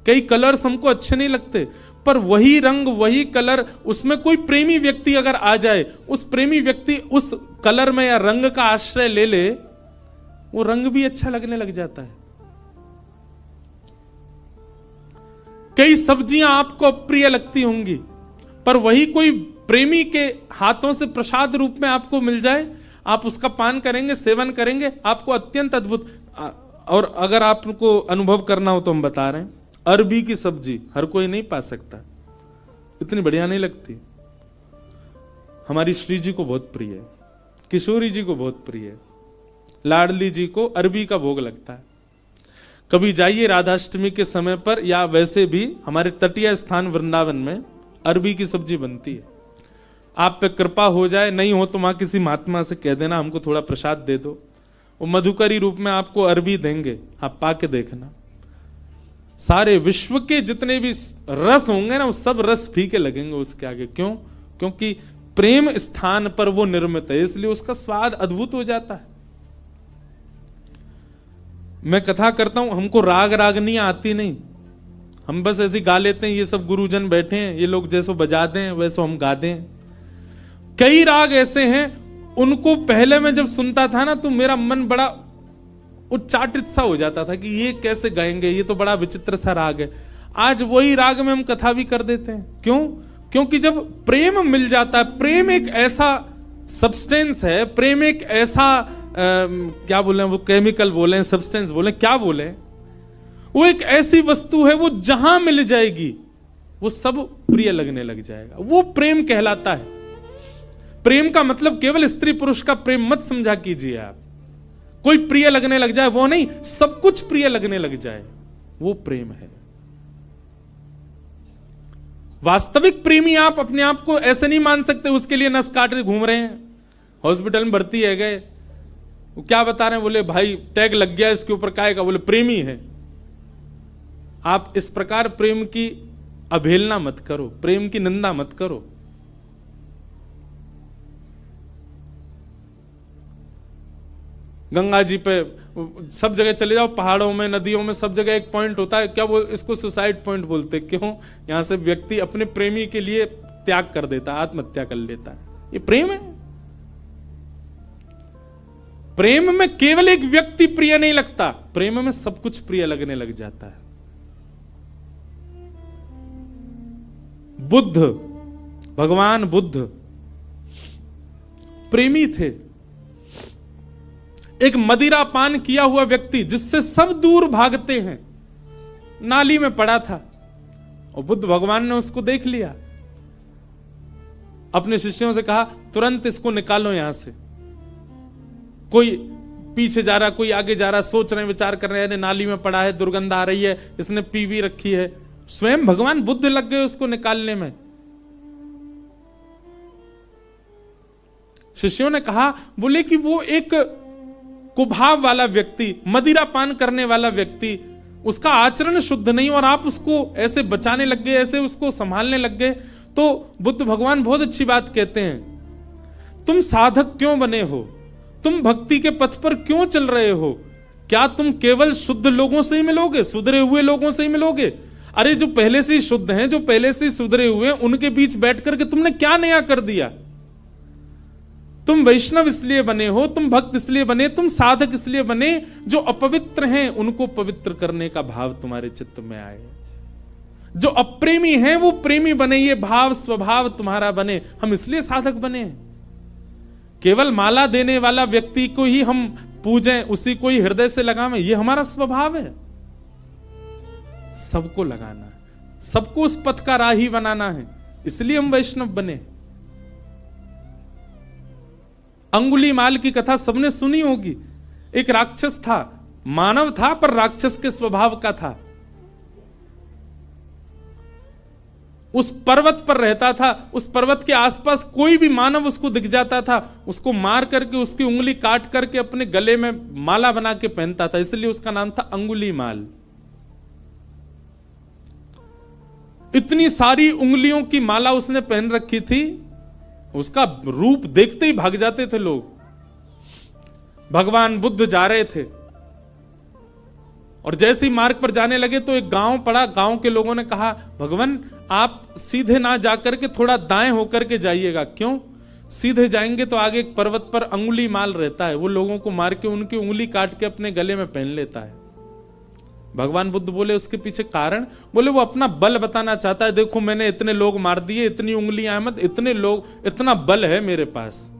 कई कलर्स हमको अच्छे नहीं लगते, पर वही रंग, वही कलर, उसमें कोई प्रेमी व्यक्ति अगर आ जाए, उस प्रेमी व्यक्ति उस कलर में या रंग का आश्रय ले ले, वो रंग भी अच्छा लगने लग जाता है। कई सब्जियां आपको अप्रिय लगती होंगी, पर वही कोई प्रेमी के हाथों से प्रसाद रूप में आपको मिल जाए, आप उसका पान करेंगे, सेवन करेंगे, आपको अत्यंत अद्भुत। और अगर आपको अनुभव करना हो तो हम बता रहे हैं, अरबी की सब्जी हर कोई नहीं पा सकता, इतनी बढ़िया नहीं लगती। हमारी श्री जी को बहुत प्रिय है, किशोरी जी को बहुत प्रिय है, लाडली जी को अरबी का भोग लगता है। कभी जाइए राधाष्टमी के समय पर, या वैसे भी हमारे तटीय स्थान वृंदावन में अरबी की सब्जी बनती है। आप पे कृपा हो जाए, नहीं हो तो वहां किसी महात्मा से कह देना हमको थोड़ा प्रसाद दे दो, वो मधुकरी रूप में आपको अरबी देंगे, आप पाके देखना। सारे विश्व के जितने भी रस होंगे ना, वो सब रस फीके लगेंगे उसके आगे। क्यों? क्योंकि प्रेम स्थान पर वो निर्मित है, इसलिए उसका स्वाद अद्भुत हो जाता है। मैं कथा करता हूं, हमको राग रागनी आती नहीं, हम बस ऐसे गा लेते हैं। ये सब गुरुजन बैठे हैं, ये लोग जैसो बजा दें वैसो हम गा दें। कई राग ऐसे हैं, उनको पहले मैं जब सुनता था ना तो मेरा मन बड़ा उच्चाटित सा हो जाता था कि ये कैसे गाएंगे, ये तो बड़ा विचित्र सा राग है। आज वही राग में हम कथा भी कर देते हैं। क्यों? क्योंकि जब प्रेम मिल जाता है, प्रेम एक ऐसा सब्सटेंस है, प्रेम एक ऐसा क्या बोले वो, केमिकल बोले, सब्सटेंस बोले, क्या बोले, वो एक ऐसी वस्तु है, वो जहां मिल जाएगी वो सब प्रिय लगने लग जाएगा। वो प्रेम कहलाता है। प्रेम का मतलब केवल स्त्री पुरुष का प्रेम मत समझा कीजिए आप। कोई प्रिय लगने लग जाए वो नहीं, सब कुछ प्रिय लगने लग जाए, वो प्रेम है। वास्तविक प्रेमी आप अपने आप को ऐसे नहीं मान सकते, उसके लिए नस काट रहे घूम रहे हैं, हॉस्पिटल में भर्ती है गए, वो क्या बता रहे हैं, बोले भाई टैग लग गया इसके ऊपर, काहे का, बोले प्रेमी है। आप इस प्रकार प्रेम की अवहेलना मत करो, प्रेम की निंदा मत करो। गंगा जी पे सब जगह चले जाओ, पहाड़ों में, नदियों में, सब जगह एक पॉइंट होता है, क्या बोल, इसको सुसाइड पॉइंट बोलते। क्यों? यहां से व्यक्ति अपने प्रेमी के लिए त्याग कर देता है, आत्महत्या कर लेता है। ये प्रेम है। प्रेम में केवल एक व्यक्ति प्रिय नहीं लगता, प्रेम में सब कुछ प्रिय लगने लग जाता है। बुद्ध, भगवान बुद्ध प्रेमी थे। एक मदिरा पान किया हुआ व्यक्ति जिससे सब दूर भागते हैं, नाली में पड़ा था और बुद्ध भगवान ने उसको देख लिया, अपने शिष्यों से कहा तुरंत इसको निकालो यहां से। कोई पीछे जा रहा, कोई आगे जा रहा, सोच रहे हैं, विचार कर रहे हैं, नाली में पड़ा है, दुर्गंध आ रही है, इसने पी भी रखी है। स्वयं भगवान बुद्ध लग गए उसको निकालने में। शिष्यों ने कहा, बोले कि वो एक कुभाव वाला व्यक्ति, मदिरा पान करने वाला व्यक्ति, उसका आचरण शुद्ध नहीं, और आप उसको ऐसे बचाने लग गए, ऐसे उसको संभालने लग गए। तो बुद्ध भगवान बहुत अच्छी बात कहते हैं, तुम साधक क्यों बने हो, तुम भक्ति के पथ पर क्यों चल रहे हो? क्या तुम केवल शुद्ध लोगों से ही मिलोगे, सुधरे हुए लोगों से ही मिलोगे? अरे जो पहले से ही शुद्ध हैं, जो पहले से ही सुधरे हुए हैं, उनके बीच बैठ करके तुमने क्या नया कर दिया? तुम वैष्णव इसलिए बने हो, तुम भक्त इसलिए बने, तुम साधक इसलिए बने, जो अपवित्र हैं उनको पवित्र करने का भाव तुम्हारे चित्त में आए। जो अप्रेमी हैं वो प्रेमी बने, ये भाव स्वभाव तुम्हारा बने। हम इसलिए साधक बने। केवल माला देने वाला व्यक्ति को ही हम पूजें, उसी को ही हृदय से लगावें, ये हमारा स्वभाव है। सबको लगाना है, सबको उस पथ का राही बनाना है, इसलिए हम वैष्णव बने। अंगुलीमाल की कथा सबने सुनी होगी। एक राक्षस था, मानव था पर राक्षस के स्वभाव का था। उस पर्वत पर रहता था, उस पर्वत के आसपास कोई भी मानव उसको दिख जाता था, उसको मार करके उसकी उंगली काट करके अपने गले में माला बना के पहनता था, इसलिए उसका नाम था अंगुलीमाल। इतनी सारी उंगलियों की माला उसने पहन रखी थी, उसका रूप देखते ही भाग जाते थे लोग। भगवान बुद्ध जा रहे थे और जैसे ही मार्ग पर जाने लगे तो एक गांव पड़ा। गांव के लोगों ने कहा, भगवान आप सीधे ना जाकर के थोड़ा दाएं होकर के जाइएगा। क्यों? सीधे जाएंगे तो आगे एक पर्वत पर अंगुली माल रहता है, वो लोगों को मार के उनकी उंगली काट के अपने गले में पहन लेता है। भगवान बुद्ध बोले उसके पीछे कारण, बोले वो अपना बल बताना चाहता है, देखो मैंने इतने लोग मार दिए, इतनी उंगलियां मत, इतने लोग, इतना बल है मेरे पास।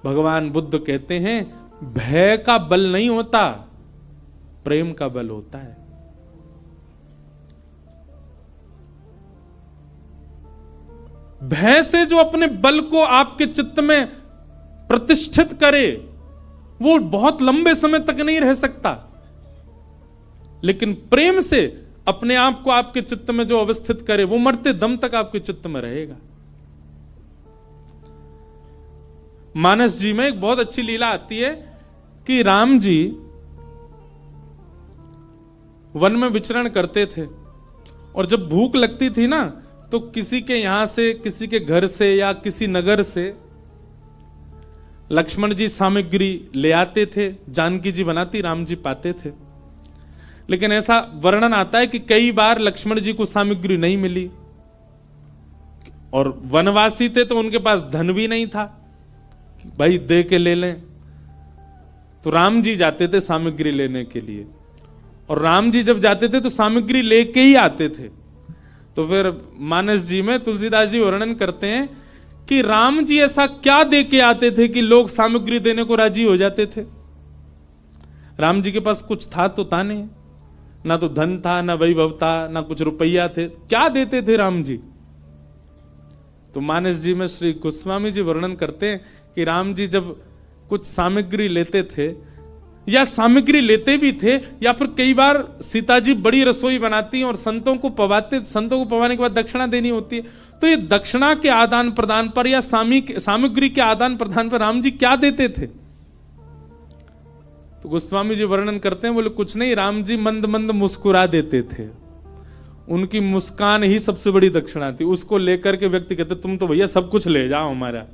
भगवान बुद्ध कहते हैं भय का बल नहीं होता, प्रेम का बल होता है। भय से जो अपने बल को आपके चित्त में प्रतिष्ठित करे वो बहुत लंबे समय तक नहीं रह सकता, लेकिन प्रेम से अपने आप को आपके चित्त में जो अवस्थित करे वो मरते दम तक आपके चित्त में रहेगा। मानस जी में एक बहुत अच्छी लीला आती है कि राम जी वन में विचरण करते थे और जब भूख लगती थी ना तो किसी के यहां से, किसी के घर से या किसी नगर से लक्ष्मण जी सामग्री ले आते थे, जानकी जी बनाती, राम जी पाते थे। लेकिन ऐसा वर्णन आता है कि कई बार लक्ष्मण जी को सामग्री नहीं मिली और वनवासी थे तो उनके पास धन भी नहीं था भाई दे के ले लें। तो राम जी जाते थे सामग्री लेने के लिए, और राम जी जब जाते थे तो सामग्री लेके ही आते थे। तो फिर मानस जी में तुलसीदास जी वर्णन करते हैं कि राम जी ऐसा क्या दे के आते थे कि लोग सामग्री देने को राजी हो जाते थे। राम जी के पास कुछ था तो था नहीं, ना तो धन था, ना वैभव था, ना कुछ रुपया थे, क्या देते थे राम जी। तो मानस जी में श्री गोस्वामी जी वर्णन करते हैं कि राम जी जब कुछ सामग्री लेते थे, या सामग्री लेते भी थे, या फिर कई बार सीता जी बड़ी रसोई बनाती हैं और संतों को पवाते, संतों को पवाने के बाद दक्षिणा देनी होती है। तो ये दक्षिणा के आदान प्रदान पर या सामग्री के आदान प्रदान पर राम जी क्या देते थे। तो गोस्वामी जी वर्णन करते हैं, बोले कुछ नहीं, राम जी मंद मंद मुस्कुरा देते थे। उनकी मुस्कान ही सबसे बड़ी दक्षिणा थी। उसको लेकर के व्यक्ति कहते तुम तो भैया सब कुछ ले जाओ हमारा,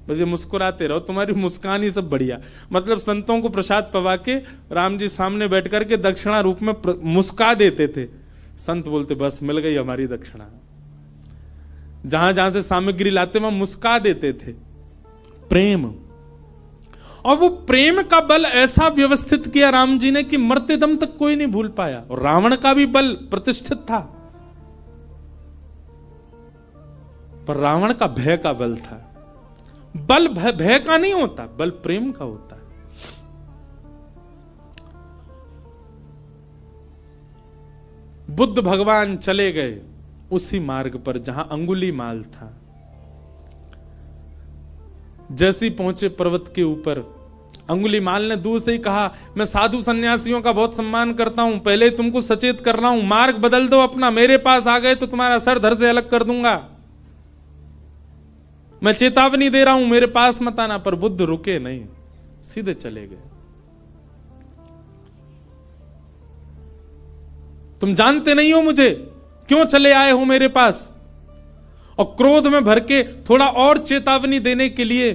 बस ये मुस्कुराते रहो, तुम्हारी मुस्कान ही सब बढ़िया। मतलब संतों को प्रसाद पवा के राम जी सामने बैठ करके दक्षिणा रूप में मुस्का देते थे। संत बोलते बस मिल गई हमारी दक्षिणा। जहां जहां से सामग्री लाते वहां मुस्का देते थे। प्रेम, और वो प्रेम का बल ऐसा व्यवस्थित किया राम जी ने कि मरते दम तक कोई नहीं भूल पाया। और रावण का भी बल प्रतिष्ठित था, पर रावण का भय का बल था। बल भय का नहीं होता, बल प्रेम का होता है। बुद्ध भगवान चले गए उसी मार्ग पर जहां अंगुलीमाल था। जैसे ही पहुंचे पर्वत के ऊपर, अंगुलीमाल ने दूर से ही कहा मैं साधु सन्यासियों का बहुत सम्मान करता हूं, पहले तुमको सचेत कर रहा हूं, मार्ग बदल दो अपना, मेरे पास आ गए तो तुम्हारा सर धड़ से अलग कर दूंगा। मैं चेतावनी दे रहा हूं, मेरे पास मत आना। पर बुद्ध रुके नहीं, सीधे चले गए। तुम जानते नहीं हो मुझे, क्यों चले आए हो मेरे पास। और क्रोध में भर के थोड़ा और चेतावनी देने के लिए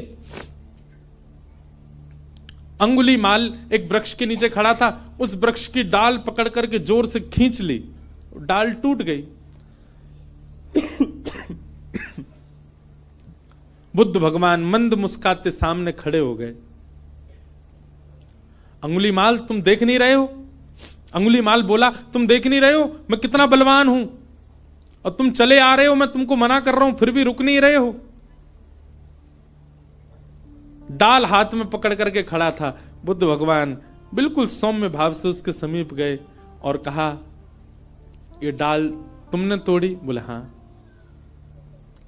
अंगुलीमाल एक वृक्ष के नीचे खड़ा था, उस वृक्ष की डाल पकड़ करके जोर से खींच ली, डाल टूट गई। बुद्ध भगवान मंद मुस्काते सामने खड़े हो गए। अंगुलीमाल तुम देख नहीं रहे हो। अंगुलीमाल बोला तुम देख नहीं रहे हो मैं कितना बलवान हूं, और तुम चले आ रहे हो, मैं तुमको मना कर रहा हूं फिर भी रुक नहीं रहे हो। डाल हाथ में पकड़ करके खड़ा था। बुद्ध भगवान बिल्कुल सौम्य भाव से उसके समीप गए और कहा ये डाल तुमने तोड़ी। बोले हां,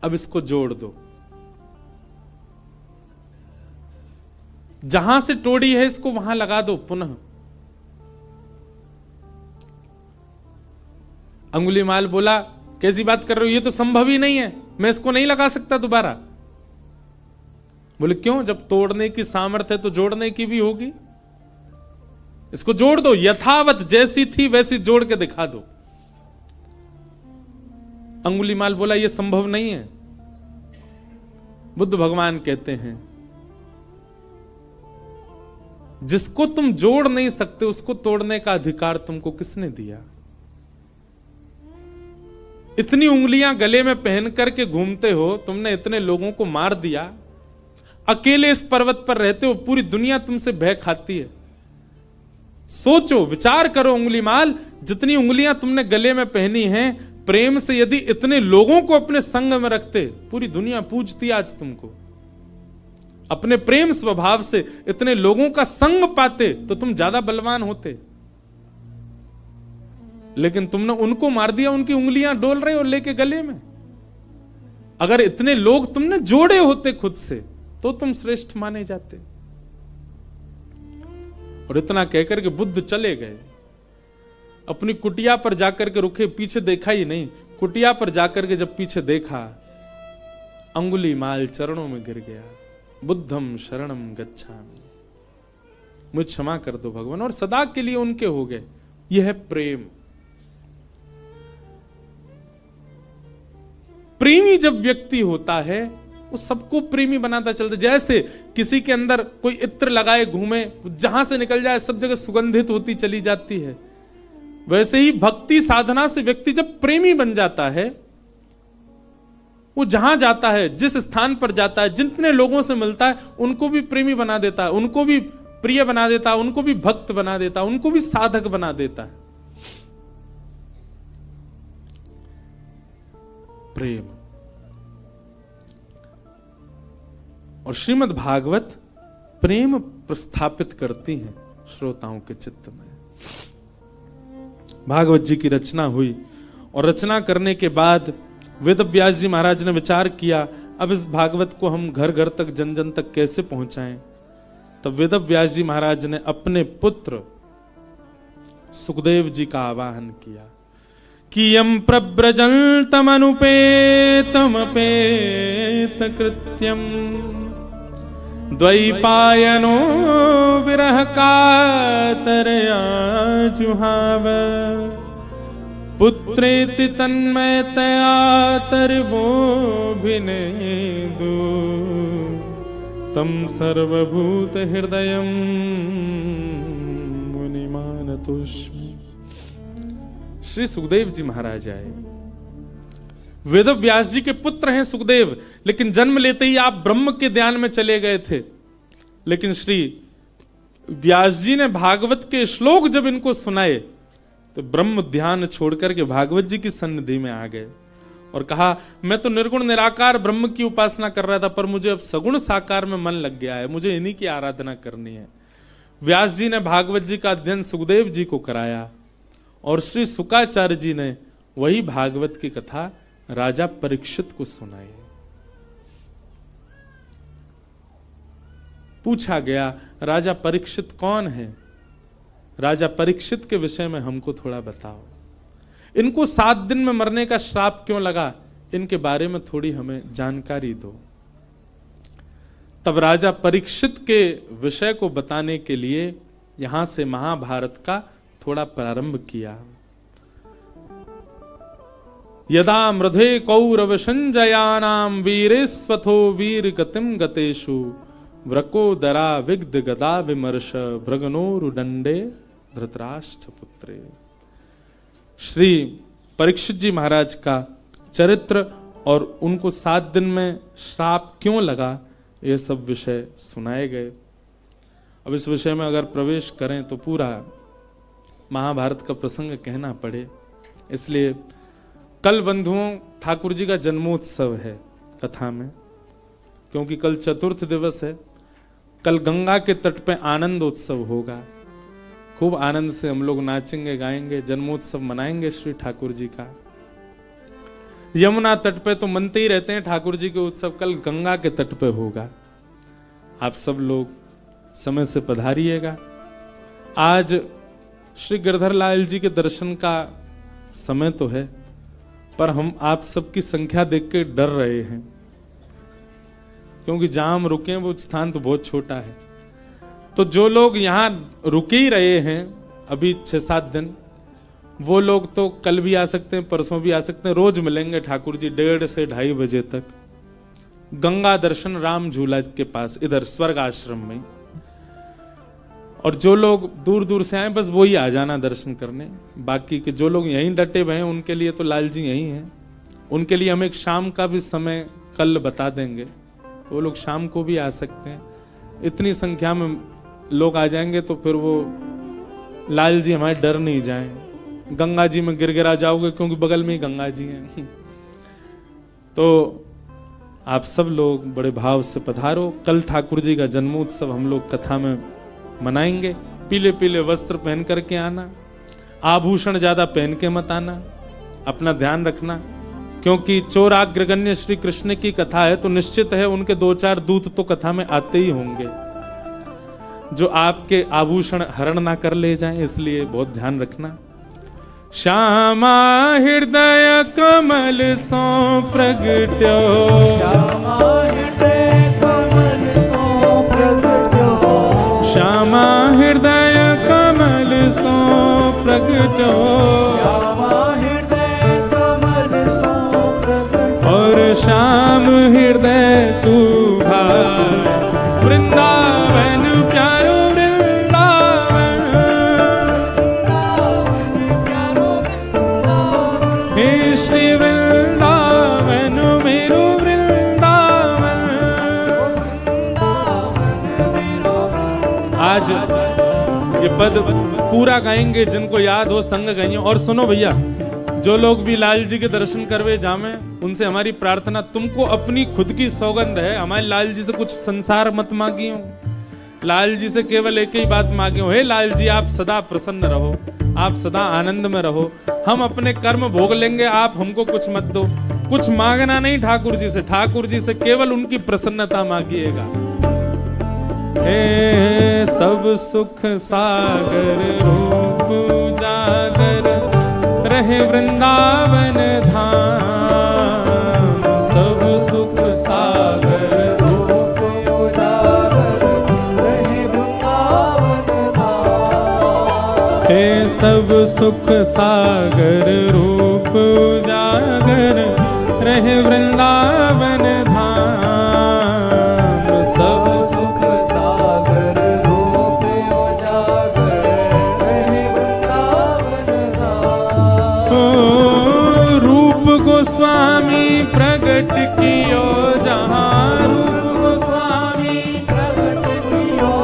अब इसको जोड़ दो। जहां से तोड़ी है इसको वहां लगा दो पुनः। अंगुलीमाल बोला कैसी बात कर रहे हो, ये तो संभव ही नहीं है, मैं इसको नहीं लगा सकता दोबारा। बोले क्यों, जब तोड़ने की सामर्थ्य है तो जोड़ने की भी होगी। इसको जोड़ दो, यथावत जैसी थी वैसी जोड़ के दिखा दो। अंगुलीमाल बोला यह संभव नहीं है। बुद्ध भगवान कहते हैं जिसको तुम जोड़ नहीं सकते उसको तोड़ने का अधिकार तुमको किसने दिया। इतनी उंगलियां गले में पहन करके घूमते हो, तुमने इतने लोगों को मार दिया, अकेले इस पर्वत पर रहते हो, पूरी दुनिया तुमसे भय खाती है। सोचो, विचार करो अंगुलीमाल, जितनी उंगलियां तुमने गले में पहनी हैं, प्रेम से यदि इतने लोगों को अपने संग में रखते, पूरी दुनिया पूजती आज तुमको। अपने प्रेम स्वभाव से इतने लोगों का संग पाते तो तुम ज्यादा बलवान होते, लेकिन तुमने उनको मार दिया, उनकी उंगलियां डोल रहे हो लेके गले में। अगर इतने लोग तुमने जोड़े होते खुद से तो तुम श्रेष्ठ माने जाते। और इतना कहकर के बुद्ध चले गए। अपनी कुटिया पर जाकर के रुके, पीछे देखा ही नहीं। कुटिया पर जाकर के जब पीछे देखा, अंगुलीमाल चरणों में गिर गया। बुद्धम शरणम गच्छामि, मुझे क्षमा कर दो भगवान, और सदा के लिए उनके हो गए। यह है प्रेम। प्रेमी जब व्यक्ति होता है वो सबको प्रेमी बनाता चलता। जैसे किसी के अंदर कोई इत्र लगाए घूमे, जहां से निकल जाए सब जगह सुगंधित होती चली जाती है, वैसे ही भक्ति साधना से व्यक्ति जब प्रेमी बन जाता है वो जहां जाता है, जिस स्थान पर जाता है, जितने लोगों से मिलता है, उनको भी प्रेमी बना देता है, उनको भी प्रिय बना देता है, उनको भी भक्त बना देता है, उनको भी साधक बना देता है। प्रेम। और श्रीमद् भागवत प्रेम प्रस्थापित करती हैं श्रोताओं के चित्त में। भागवत जी की रचना हुई और रचना करने के बाद वेद व्यास जी महाराज ने विचार किया, अब इस भागवत को हम घर घर तक, जन जन तक कैसे पहुंचाएं। तब वेद व्यास जी महाराज ने अपने पुत्र सुखदेव जी का आवाहन किया कि यम प्रव्रजन्तमनुपेतमपेत कृत्यम द्वैपायनो विरह कातरया जुहाव पुत्रेति तन्मयतया तर्वोऽभिनेदु तम सर्वभूत हृदयं मुनिमानतोऽस्मि। श्री सुखदेव जी महाराज आए। वेद व्यास जी के पुत्र हैं सुखदेव, लेकिन जन्म लेते ही आप ब्रह्म के ध्यान में चले गए थे। लेकिन श्री व्यास जी ने भागवत के श्लोक जब इनको सुनाए तो ब्रह्म ध्यान छोड़कर के भागवत जी की सन्निधि में आ गए और कहा, मैं तो निर्गुण निराकार ब्रह्म की उपासना कर रहा था, पर मुझे अब सगुण साकार में मन लग गया है, मुझे इन्हीं की आराधना करनी है। व्यास जी ने भागवत जी का अध्ययन सुखदेव जी को कराया और श्री शुकाचार्य जी ने वही भागवत की कथा राजा परीक्षित को सुनाई। पूछा गया, राजा परीक्षित कौन है? राजा परीक्षित के विषय में हमको थोड़ा बताओ। इनको 7 दिन में मरने का श्राप क्यों लगा, इनके बारे में थोड़ी हमें जानकारी दो। तब राजा परीक्षित के विषय को बताने के लिए यहां से महाभारत का थोड़ा प्रारंभ किया। यदा मृधे कौरव संजयानाम वीरेस्वथो वीर गतिम गतेषु व्रकोदरा विग्ध गदा विमर्श भृगनोरुदंडे धृतराष्ट्र पुत्रे। श्री परीक्षित जी महाराज का चरित्र और उनको 7 दिन में श्राप क्यों लगा, ये सब विषय सुनाए गए। अब इस विषय में अगर प्रवेश करें तो पूरा महाभारत का प्रसंग कहना पड़े, इसलिए कल बंधुओं ठाकुर जी का जन्मोत्सव है कथा में, क्योंकि कल चतुर्थ दिवस है। कल गंगा के तट पे आनंद उत्सव होगा, खूब आनंद से हम लोग नाचेंगे गाएंगे, जन्मोत्सव मनाएंगे श्री ठाकुर जी का। यमुना तट पे तो मनते ही रहते हैं ठाकुर जी के उत्सव, कल गंगा के तट पे होगा। आप सब लोग समय से पधारिएगा। आज श्री गिरधर लाल जी के दर्शन का समय तो है, पर हम आप सबकी संख्या देख के डर रहे हैं, क्योंकि जहां हम रुके हैं वो स्थान तो बहुत छोटा है। तो जो लोग यहाँ रुके ही रहे हैं अभी 6-7 दिन, वो लोग तो कल भी आ सकते हैं, परसों भी आ सकते हैं। रोज मिलेंगे ठाकुर जी 1:30 से 2:30 बजे तक गंगा दर्शन राम झूला के पास, इधर स्वर्ग आश्रम में। और जो लोग दूर दूर से आए बस वही आ जाना दर्शन करने। बाकी के जो लोग यहीं डटे हुए हैं उनके लिए तो लाल जी यहीं हैं, उनके लिए हम एक शाम का भी समय कल बता देंगे, वो लोग शाम को भी आ सकते हैं। इतनी संख्या में लोग आ जाएंगे तो फिर वो लाल जी हमारे डर नहीं जाएं, गंगा जी में गिरगिरा जाओगे, क्योंकि बगल में ही गंगा जी हैं। तो आप सब लोग बड़े भाव से पधारो। कल ठाकुर जी का जन्मोत्सव हम लोग कथा में मनाएंगे। पीले पीले वस्त्र पहन करके आना, आभूषण ज्यादा पहन के मत आना, अपना ध्यान रखना, क्योंकि चोराग्रगण्य श्री कृष्ण की कथा है तो निश्चित है उनके 2-4 दूत तो कथा में आते ही होंगे जो आपके आभूषण हरण ना कर ले जाएं, इसलिए बहुत ध्यान रखना। श्यामा हृदय कमल सो प्रगट्यो, श्यामा हृदय कमल सो प्रगट्यो, श्यामा हृदय कमल सो प्रगट्यो, श्यामा हृदय कमल सो प्रगट्यो, और श्याम हृदय तू भाई वृंदावन प्यारो वृंदावन, प्यारो वृंदावन, हे श्री वृंदावन मेरो लीला गाएंगे, जिनको याद हो संग गाइयो। और सुनो भैया, जो लोग भी लाल जी के दर्शन करवे जामे, उनसे हमारी प्रार्थना, तुमको अपनी खुद की सौगंध है, हमारे लाल जी से कुछ संसार मत मांगियो। लाल जी से केवल एक ही बात मांगियो, हे लाल जी आप सदा प्रसन्न रहो, आप सदा आनंद में रहो, हम अपने कर्म भोग लेंगे, आप हमको कुछ मत दो। कुछ मांगना नहीं ठाकुर जी से, ठाकुर जी से केवल उनकी प्रसन्नता मांगिएगा। हे सब सुख सागर रूप उजागर, रहे वृंदावन धाम। सब सुख सागर रूप उजागर, रहे वृंदावन धाम। हे सब सुख सागर रूप उजागर, रहे वृंदावन धाम। सब सुख सागर रूप उजागर, रहे वृंदावन धाम। ओ रूप गोस्वामी प्रगट कियो जहाँ, रूप गोस्वामी प्रगट कियो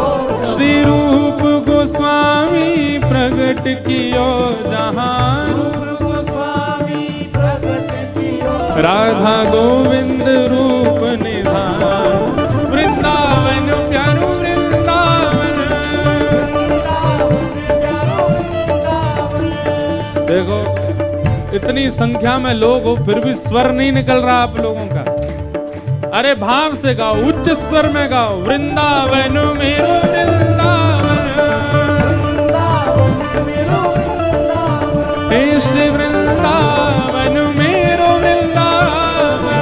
श्री रूप गोस्वामी प्रगट कियो जहाँ, रूप गोस्वामी प्रगट कियो राधा गोविंद रूप निधान। वृंदावन प्यारो वृंदावन, देखो इतनी संख्या में लोग हो फिर भी स्वर नहीं निकल रहा आप लोगों का। अरे भाव से गाओ, उच्च स्वर में गाओ, वृंदावन मेरो वृंदावन, हे श्री वृंदावन मेरो वृंदावन।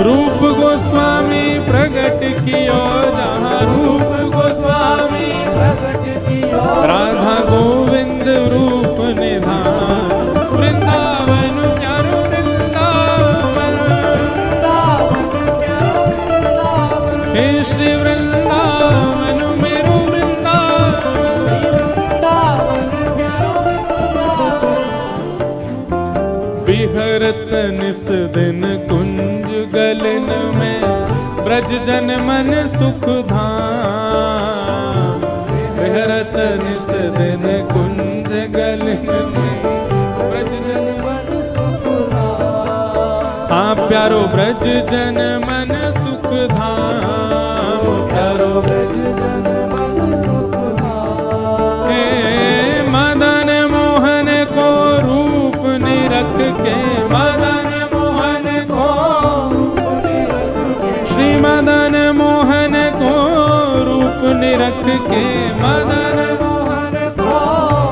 रूप गोस्वामी प्रगट कियो जहाँ, रूप गोस्वामी प्रगट कियो राधा गोविंद रूप निधान। वृंदावन प्यारो वृंदावन, हे श्री वृंदावन मेरो वृंदावन। विहरत निस दिन कुंज गलन में, ब्रज जन मन सुख धाम। विहरत निस दिन कुंज गलन में, ब्रज जन मन सुख धाम। हाँ प्यारो ब्रज जन मन सुख धाम, प्यारो ब्रज जन मन सुख धाम। हे मदन मोहन को रूप निरख के, मदन मोहन को श्री मदन मोहन को रूप निरख के, मदन मोहन को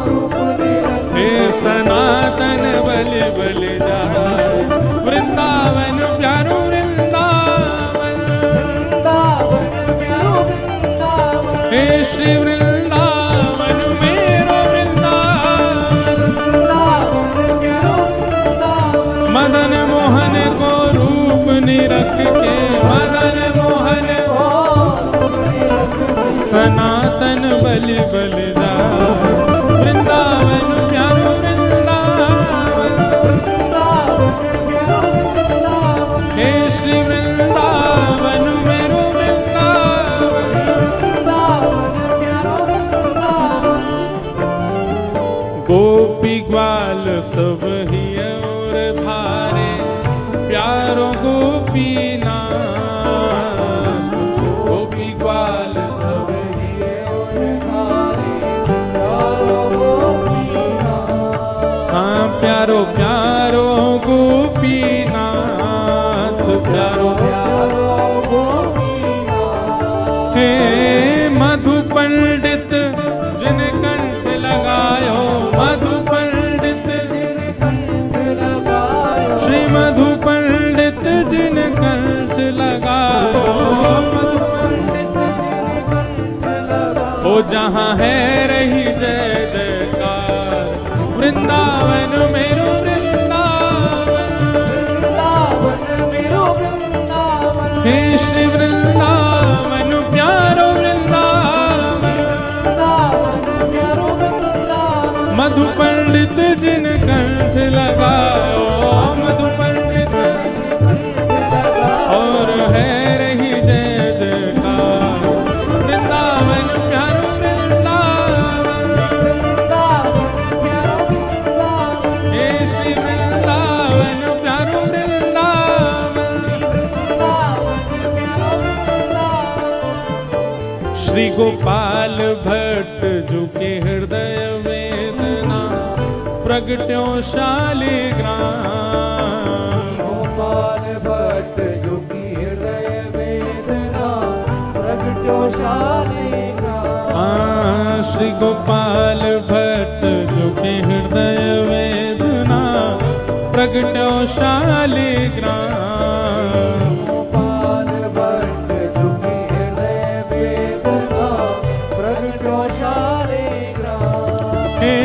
रूप निरख हे सनातन बलि बलि जाए। वृंदावन प्यारो वृंदावन, वृंदावन प्यारो वृंदावन। हे श्री वृंदावन मेरो वृंदावन। वृंदावन प्यारो वृंदावन। मदन मोहन को रूप निरख के, मदन मोहन को सनातन बलि बलि जाए। वृंदावन प्यारो वृंदावन, हे श्री वृंदावन मेरो वृंदावन। गोपी ग्वाल सब ही और धारे, प्यारो गोपी नाम। गोपी ग्वाल सब ही और धारे, प्यारो गोपी नाम। हाँ प्यारो प्यारो गोपी नाथ, प्यारो प्यारो गोपीनाथ। हे मधु पंडित जिन कंठ लगायो, मधु पंडित जिन कंठ लगायो, श्री मधु पंडित जिन कंठ लगायो। मधु पंडित जिन कंठ लगायो। ओ जहाँ है रही जय जयकार, वृंदावन मेरो वृंदावन। वृंदावन मेरो वृंदावन। हे श्री वृंदावन प्यारो वृंदावन। वृंदावन प्यारो वृंदावन। मधु पंडित जिन कंठ लगायो, मधु पंडित और है रही जय जयकार। वृंदावन प्यारो गोपाल भट्ट झुके हृदय वेदना प्रगट्यो शालिग्राम। गोपाल भट्ट झुकी हृदय वेदना प्रगट्यो शालिग्राम। श्री गोपाल भट्ट झुके हृदय वेदना प्रगट्यो शालिग्राम। गोपाल भट्ट झुकी हृदय वेदना प्रगट्यो शालिग्राम। हे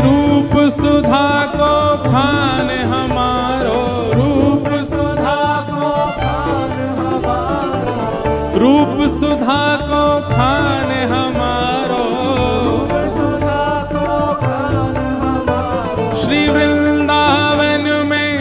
रूप सुधा को खान हमारो, रूप सुधा को खान हमारो, रूप सुधा को खान हमारो, रूप सुधा को खान हमारो। श्री वृंदावन में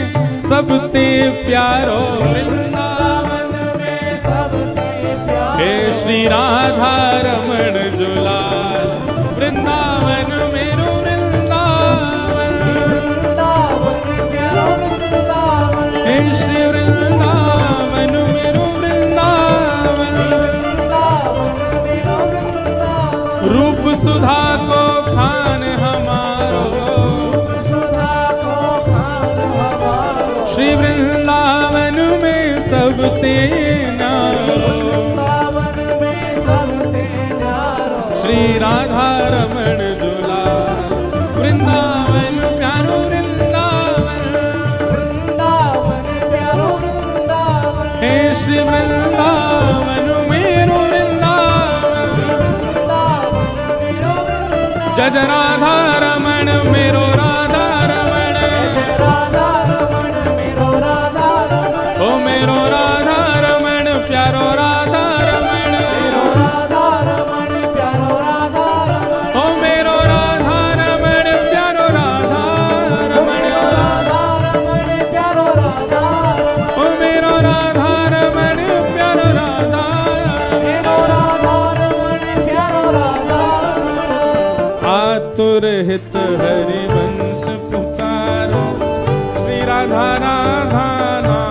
सबते प्यारो, वृंदावन में सबते प्यारो। हे श्री राधा रमण जुलाल वृंदावन मेरो वृंदावन। वृंदावन प्यारो वृंदावन। हे श्री वृंदावन मेरो वृंदावन। वृंदावन मेरो वृंदावन। रूप सुधा को खान हमारो, रूप सुधा को खान हमारो। श्री वृंदावन में सबते न्यारो, वृंदावन में सबते न्यारो। श्री राधा रमण जुलाल वृंदावन प्यारो वृंदावन। वृंदावन प्यारो वृंदावन। हे श्री वृंदावन मेरो वृंदावन। वृंदावन मेरो वृंदावन। जय जय राधा रमण मेरो राधा रमण। राधा रमण मेरो राधा रमण। ओ मेरो राधा रमण प्यारो राधा रमण। मेरो राधा रमण प्यारो राधा रमण। ओ मेरो राधा रमण प्यारो राधा रमण। राधा रमण प्यारो राधा रमण। ओ मेरो राधा रमण प्यारो राधा। मेरो राधा रमण प्यारो राधा रमण। आतुर हित हरि वंश पुकारो श्री राधा राधा नाम।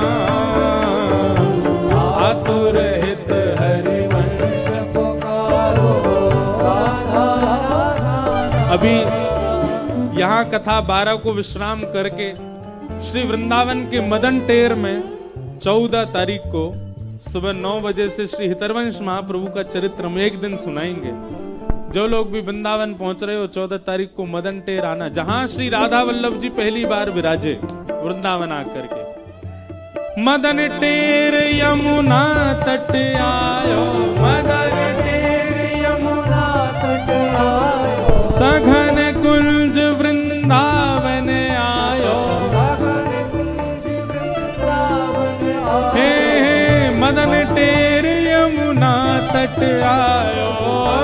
आतुर हित हरि वंश पुकारो राधा राधा। अभी यहाँ कथा 12 को विश्राम करके श्री वृंदावन के मदन टेर में 14 तारीख को सुबह 9 बजे से श्री हितरवंश महाप्रभु का चरित्र हम एक दिन सुनाएंगे। जो लोग भी वृंदावन पहुंच रहे हो 14 तारीख को मदन टेर आना, जहां श्री राधा वल्लभ जी पहली बार विराजे वृंदावन आकर के। मदन टेर यमुना तट आयो, मदन टेर यमुना तट आयो। सघन कुंज वृंदावन आयो। सघन कुंज वृंदावन आयो। हे मदन टेर यमुना तट आयो।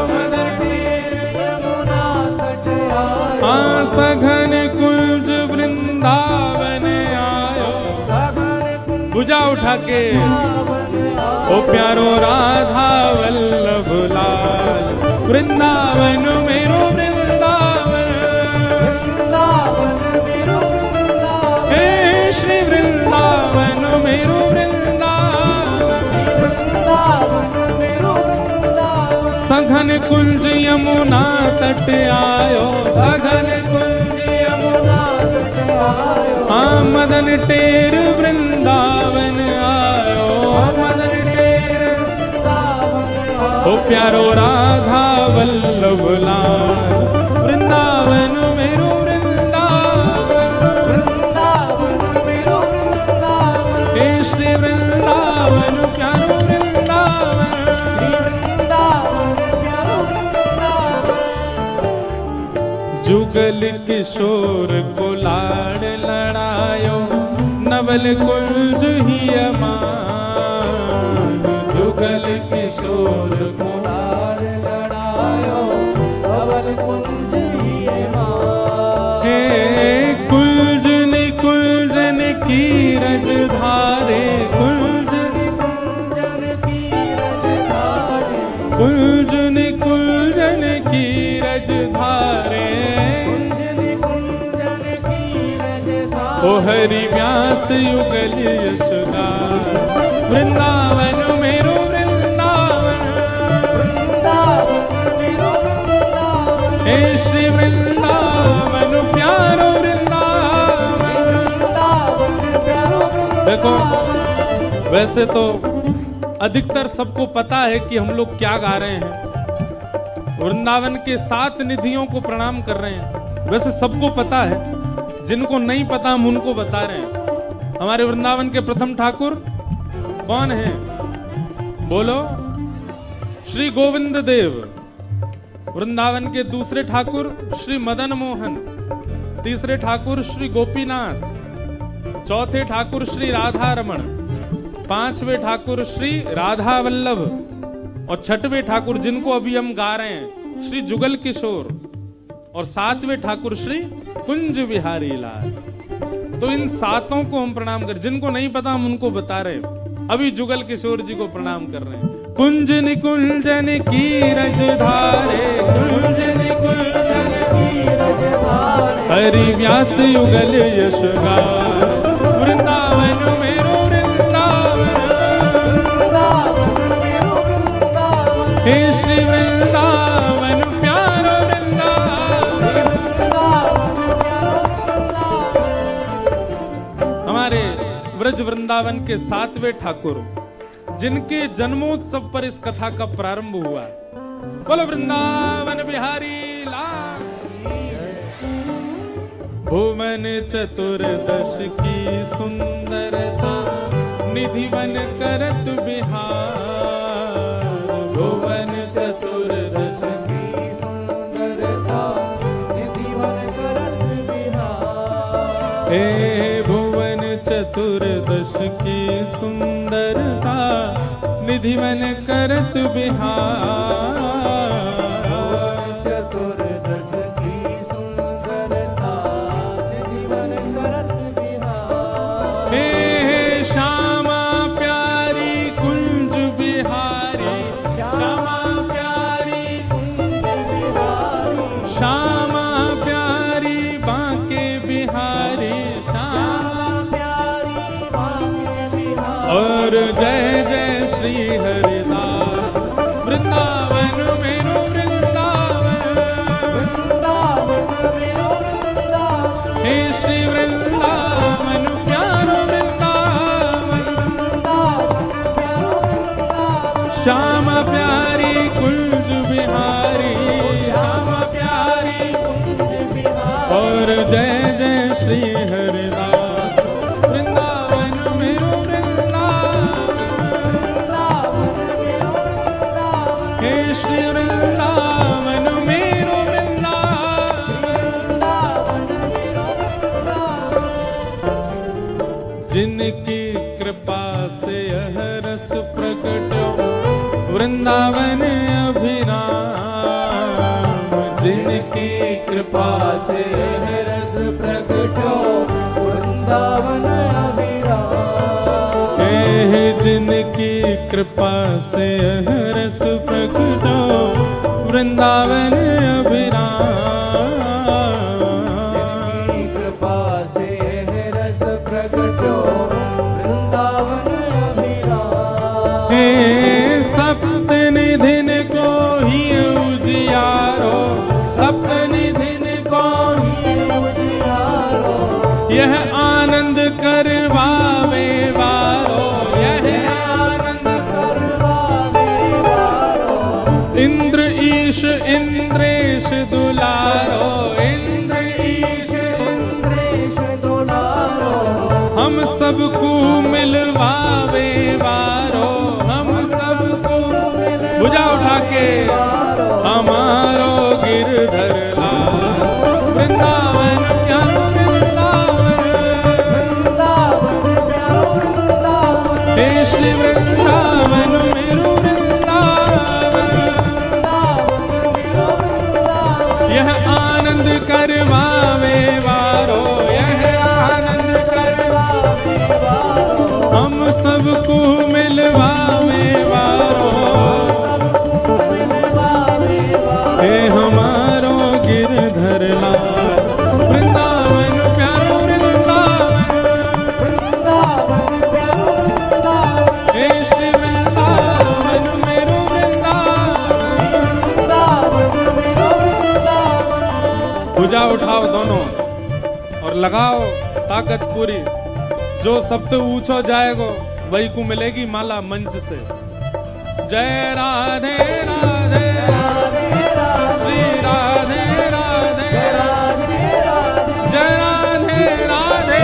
मदन टेर यमुना तट आयो। सघन कुंज वृंदावन आयो। सघन कुंज भुजा उठा के वृंदावन आयो। ओ प्यारो राधा वल्लभ लाल वृंदावन मेरो वृंदावन। वृंदावन मेरो वृंदावन। हे श्री वृंदावन मेरो वृंदावन। वृंदावन मेरो वृंदावन। सघन कुंज यमुना तट आयो। सघन कुंज यमुना तट आयो। मदन टेर वृंदावन आयो। मदन टेर वृंदावन आयो। ओ प्यारो राधा वल्लभ लाल वृंदावन मेरो वृंदावन। वृंदावन मेरो वृंदावन। हे श्री वृंदावन प्यारो वृंदावन। श्री वृंदावन प्यारो वृंदावन। जुगल किशोर को लाड़ लड़ायो नवल कुंज ही अमान। जुगल किशोर को लाड़ लड़ायो नवल कुंज ही अमान। हे कुंजन कुंजन की रज धारे। कुंजन कुंजन की रज धारे। कुंजन कुंजन की रज धारे। कुंजन कुंजन की रज धारे। ओ हरि व्यास युगल यशोदा वृंदावन मेरो वृंदावन। वृंदावन हे श्री वृंदावन प्यारो वृंदावन। देखो वैसे तो अधिकतर सबको पता है कि हम लोग क्या गा रहे हैं, वृंदावन के 7 निधियों को प्रणाम कर रहे हैं, वैसे सबको पता है। जिनको नहीं पता हम उनको बता रहे हैं। हमारे वृंदावन के प्रथम ठाकुर कौन है? बोलो, श्री गोविंद देव। वृंदावन के दूसरे ठाकुर श्री मदन मोहन, तीसरे ठाकुर श्री गोपीनाथ, चौथे ठाकुर श्री राधा रमण, पांचवें ठाकुर श्री राधा वल्लभ और छठवें ठाकुर जिनको अभी हम गा रहे हैं श्री जुगल किशोर और 7वें ठाकुर श्री कुंज बिहारी लाल। तो इन 7 को हम प्रणाम कर, जिनको नहीं पता हम उनको बता रहे हैं। अभी जुगल किशोर जी को प्रणाम कर रहे हैं। कुंज निकुंजन की रजधारे, कुंज निकुंजन की रजधारे, हरि व्यास युगल यश गाए। वृंदावन मेरो वृंदावन, हे श्री वृंदावन प्यारो वृंदावन। हमारे ब्रज वृंदावन के 7वें ठाकुर जिनके जन्मोत्सव पर इस कथा का प्रारंभ हुआ, बोलो वृंदावन बिहारी लाल। भुवन चतुर्दश की सुंदरता, निधिवन करत बिहार। भुवन चतुर्दश की सुंदरता, निधिवन करत बिहार। हे भुवन चतुर्दश की सुंदरता, निधिवन करत बिहार। चतुर्दश की सुंदरता, निधिवन करत बिहार। हे श्यामा प्यारी कुंज बिहारी, श्यामा प्यारी कुंज बिहारी, श्यामा प्यारी बांके बिहारी, श्यामा प्यारी बांके बिहारी। और जय जय श्री हरिदास, वृंदावन मेरो वृंदावन, वृंदावन मेरो वृंदावन। हे श्री वृंदावन प्यारो वृंदावन, वृंदावन प्यारो वृंदावन। श्यामा प्यारी कुंज बिहारी, श्यामा प्यारी कुंज बिहारी। और जय जय श्री हरिदास, वृंदावन मेरो हे श्री वृंदावन मेरो वृंदावन। जिनकी कृपा से यह रस प्रकट वृंदावन अभिराम। जिनकी कृपा से यह रस प्रकट वृंदावन अभिराम। हे जिनकी कृपा से यह रस प्रकटो वृंदावन अभिराम। जिनकी कृपा से यह रस प्रकटो वृंदावन अभिराम। हे सप्त निधिन को ही उजियारो, सप्त निधिन को ही उजियारो। यह आनंद करवावे वारो, इंद्र ईश इंद्रेश दुलारो, इंद्र ईश इंद्रेश दुलारो। हम सबको मिलवावे वारो, हम सबको भुजा उठा के हमारो गिरधर लाल। वृंदावन प्यारो वृंदावन, वृंदावन प्यारो वृंदावन। हे श्री वृंदावन मेरो वृंदावन, यह आनंद करवावे वारो, यह आनंद करवावे वारो। हम सबको मिलवावे वारो, सबको मिलवावे वारो। हे हमारो गिरधर लाल, वृंदावन प्यारो वृंदावन, वृंदावन प्यारो वृंदावन। हे श्री वृंदावन मेरो वृंदावन, वृंदावन मेरो वृंदावन। भुजा उठाओ दोनों और लगाओ ताकत पूरी। जो सबसे ऊंचो जाएगो वही को मिलेगी माला मंच से। जय राधे राधे श्री राधे राधे जय राधे राधे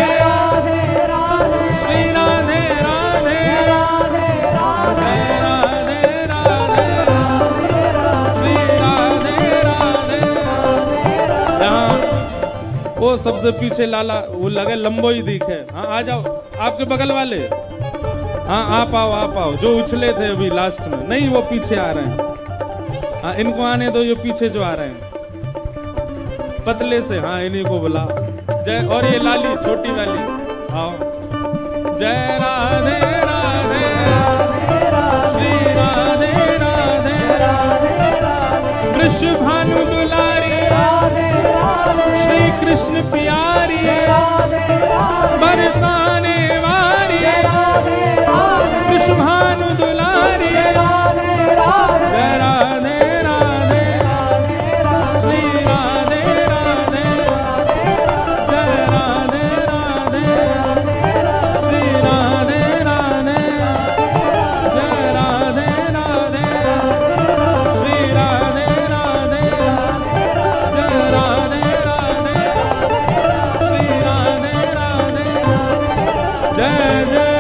श्री राधे राधे जय राधे राधे श्री राधे राधे। यहाँ वो सबसे पीछे लाला वो लगे लंबो ही दिखे। हाँ आ जाओ आपके बगल वाले। हाँ आप आओ जो उछले थे अभी लास्ट में। नहीं वो पीछे आ रहे हैं। हाँ इनको आने दो, ये पीछे जो आ रहे हैं पतले से। हाँ इन्हीं को बुला। जय और ये लाली छोटी वाली आओ। जय राधे राधे श्री राधे राधे कृष्ण भानु दुलारी श्री कृष्ण प्यारी बरसाने वारी कृष्ण भानु दुलारी जय राधे राधे श्री राधे राधे जय राधे राधे श्री राधे राधे जय राधे राधे श्री राधे राधे जय राधे राधे श्री राधे राधे जय जय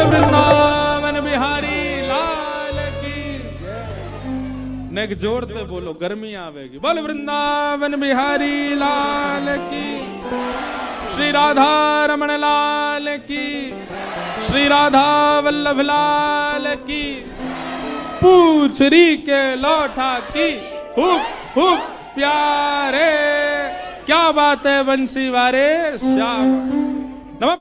वृंदावन बिहारी लाल की। नेक जोड़ते बोलो गर्मी आवेगी। बोल वृंदावन बिहारी लाल की। श्री राधा रमण लाल की। श्री राधा वल्लभ लाल की। पूछरी के लौटा की हुप हुप प्यारे। क्या बात है बंसी वारे श्याम।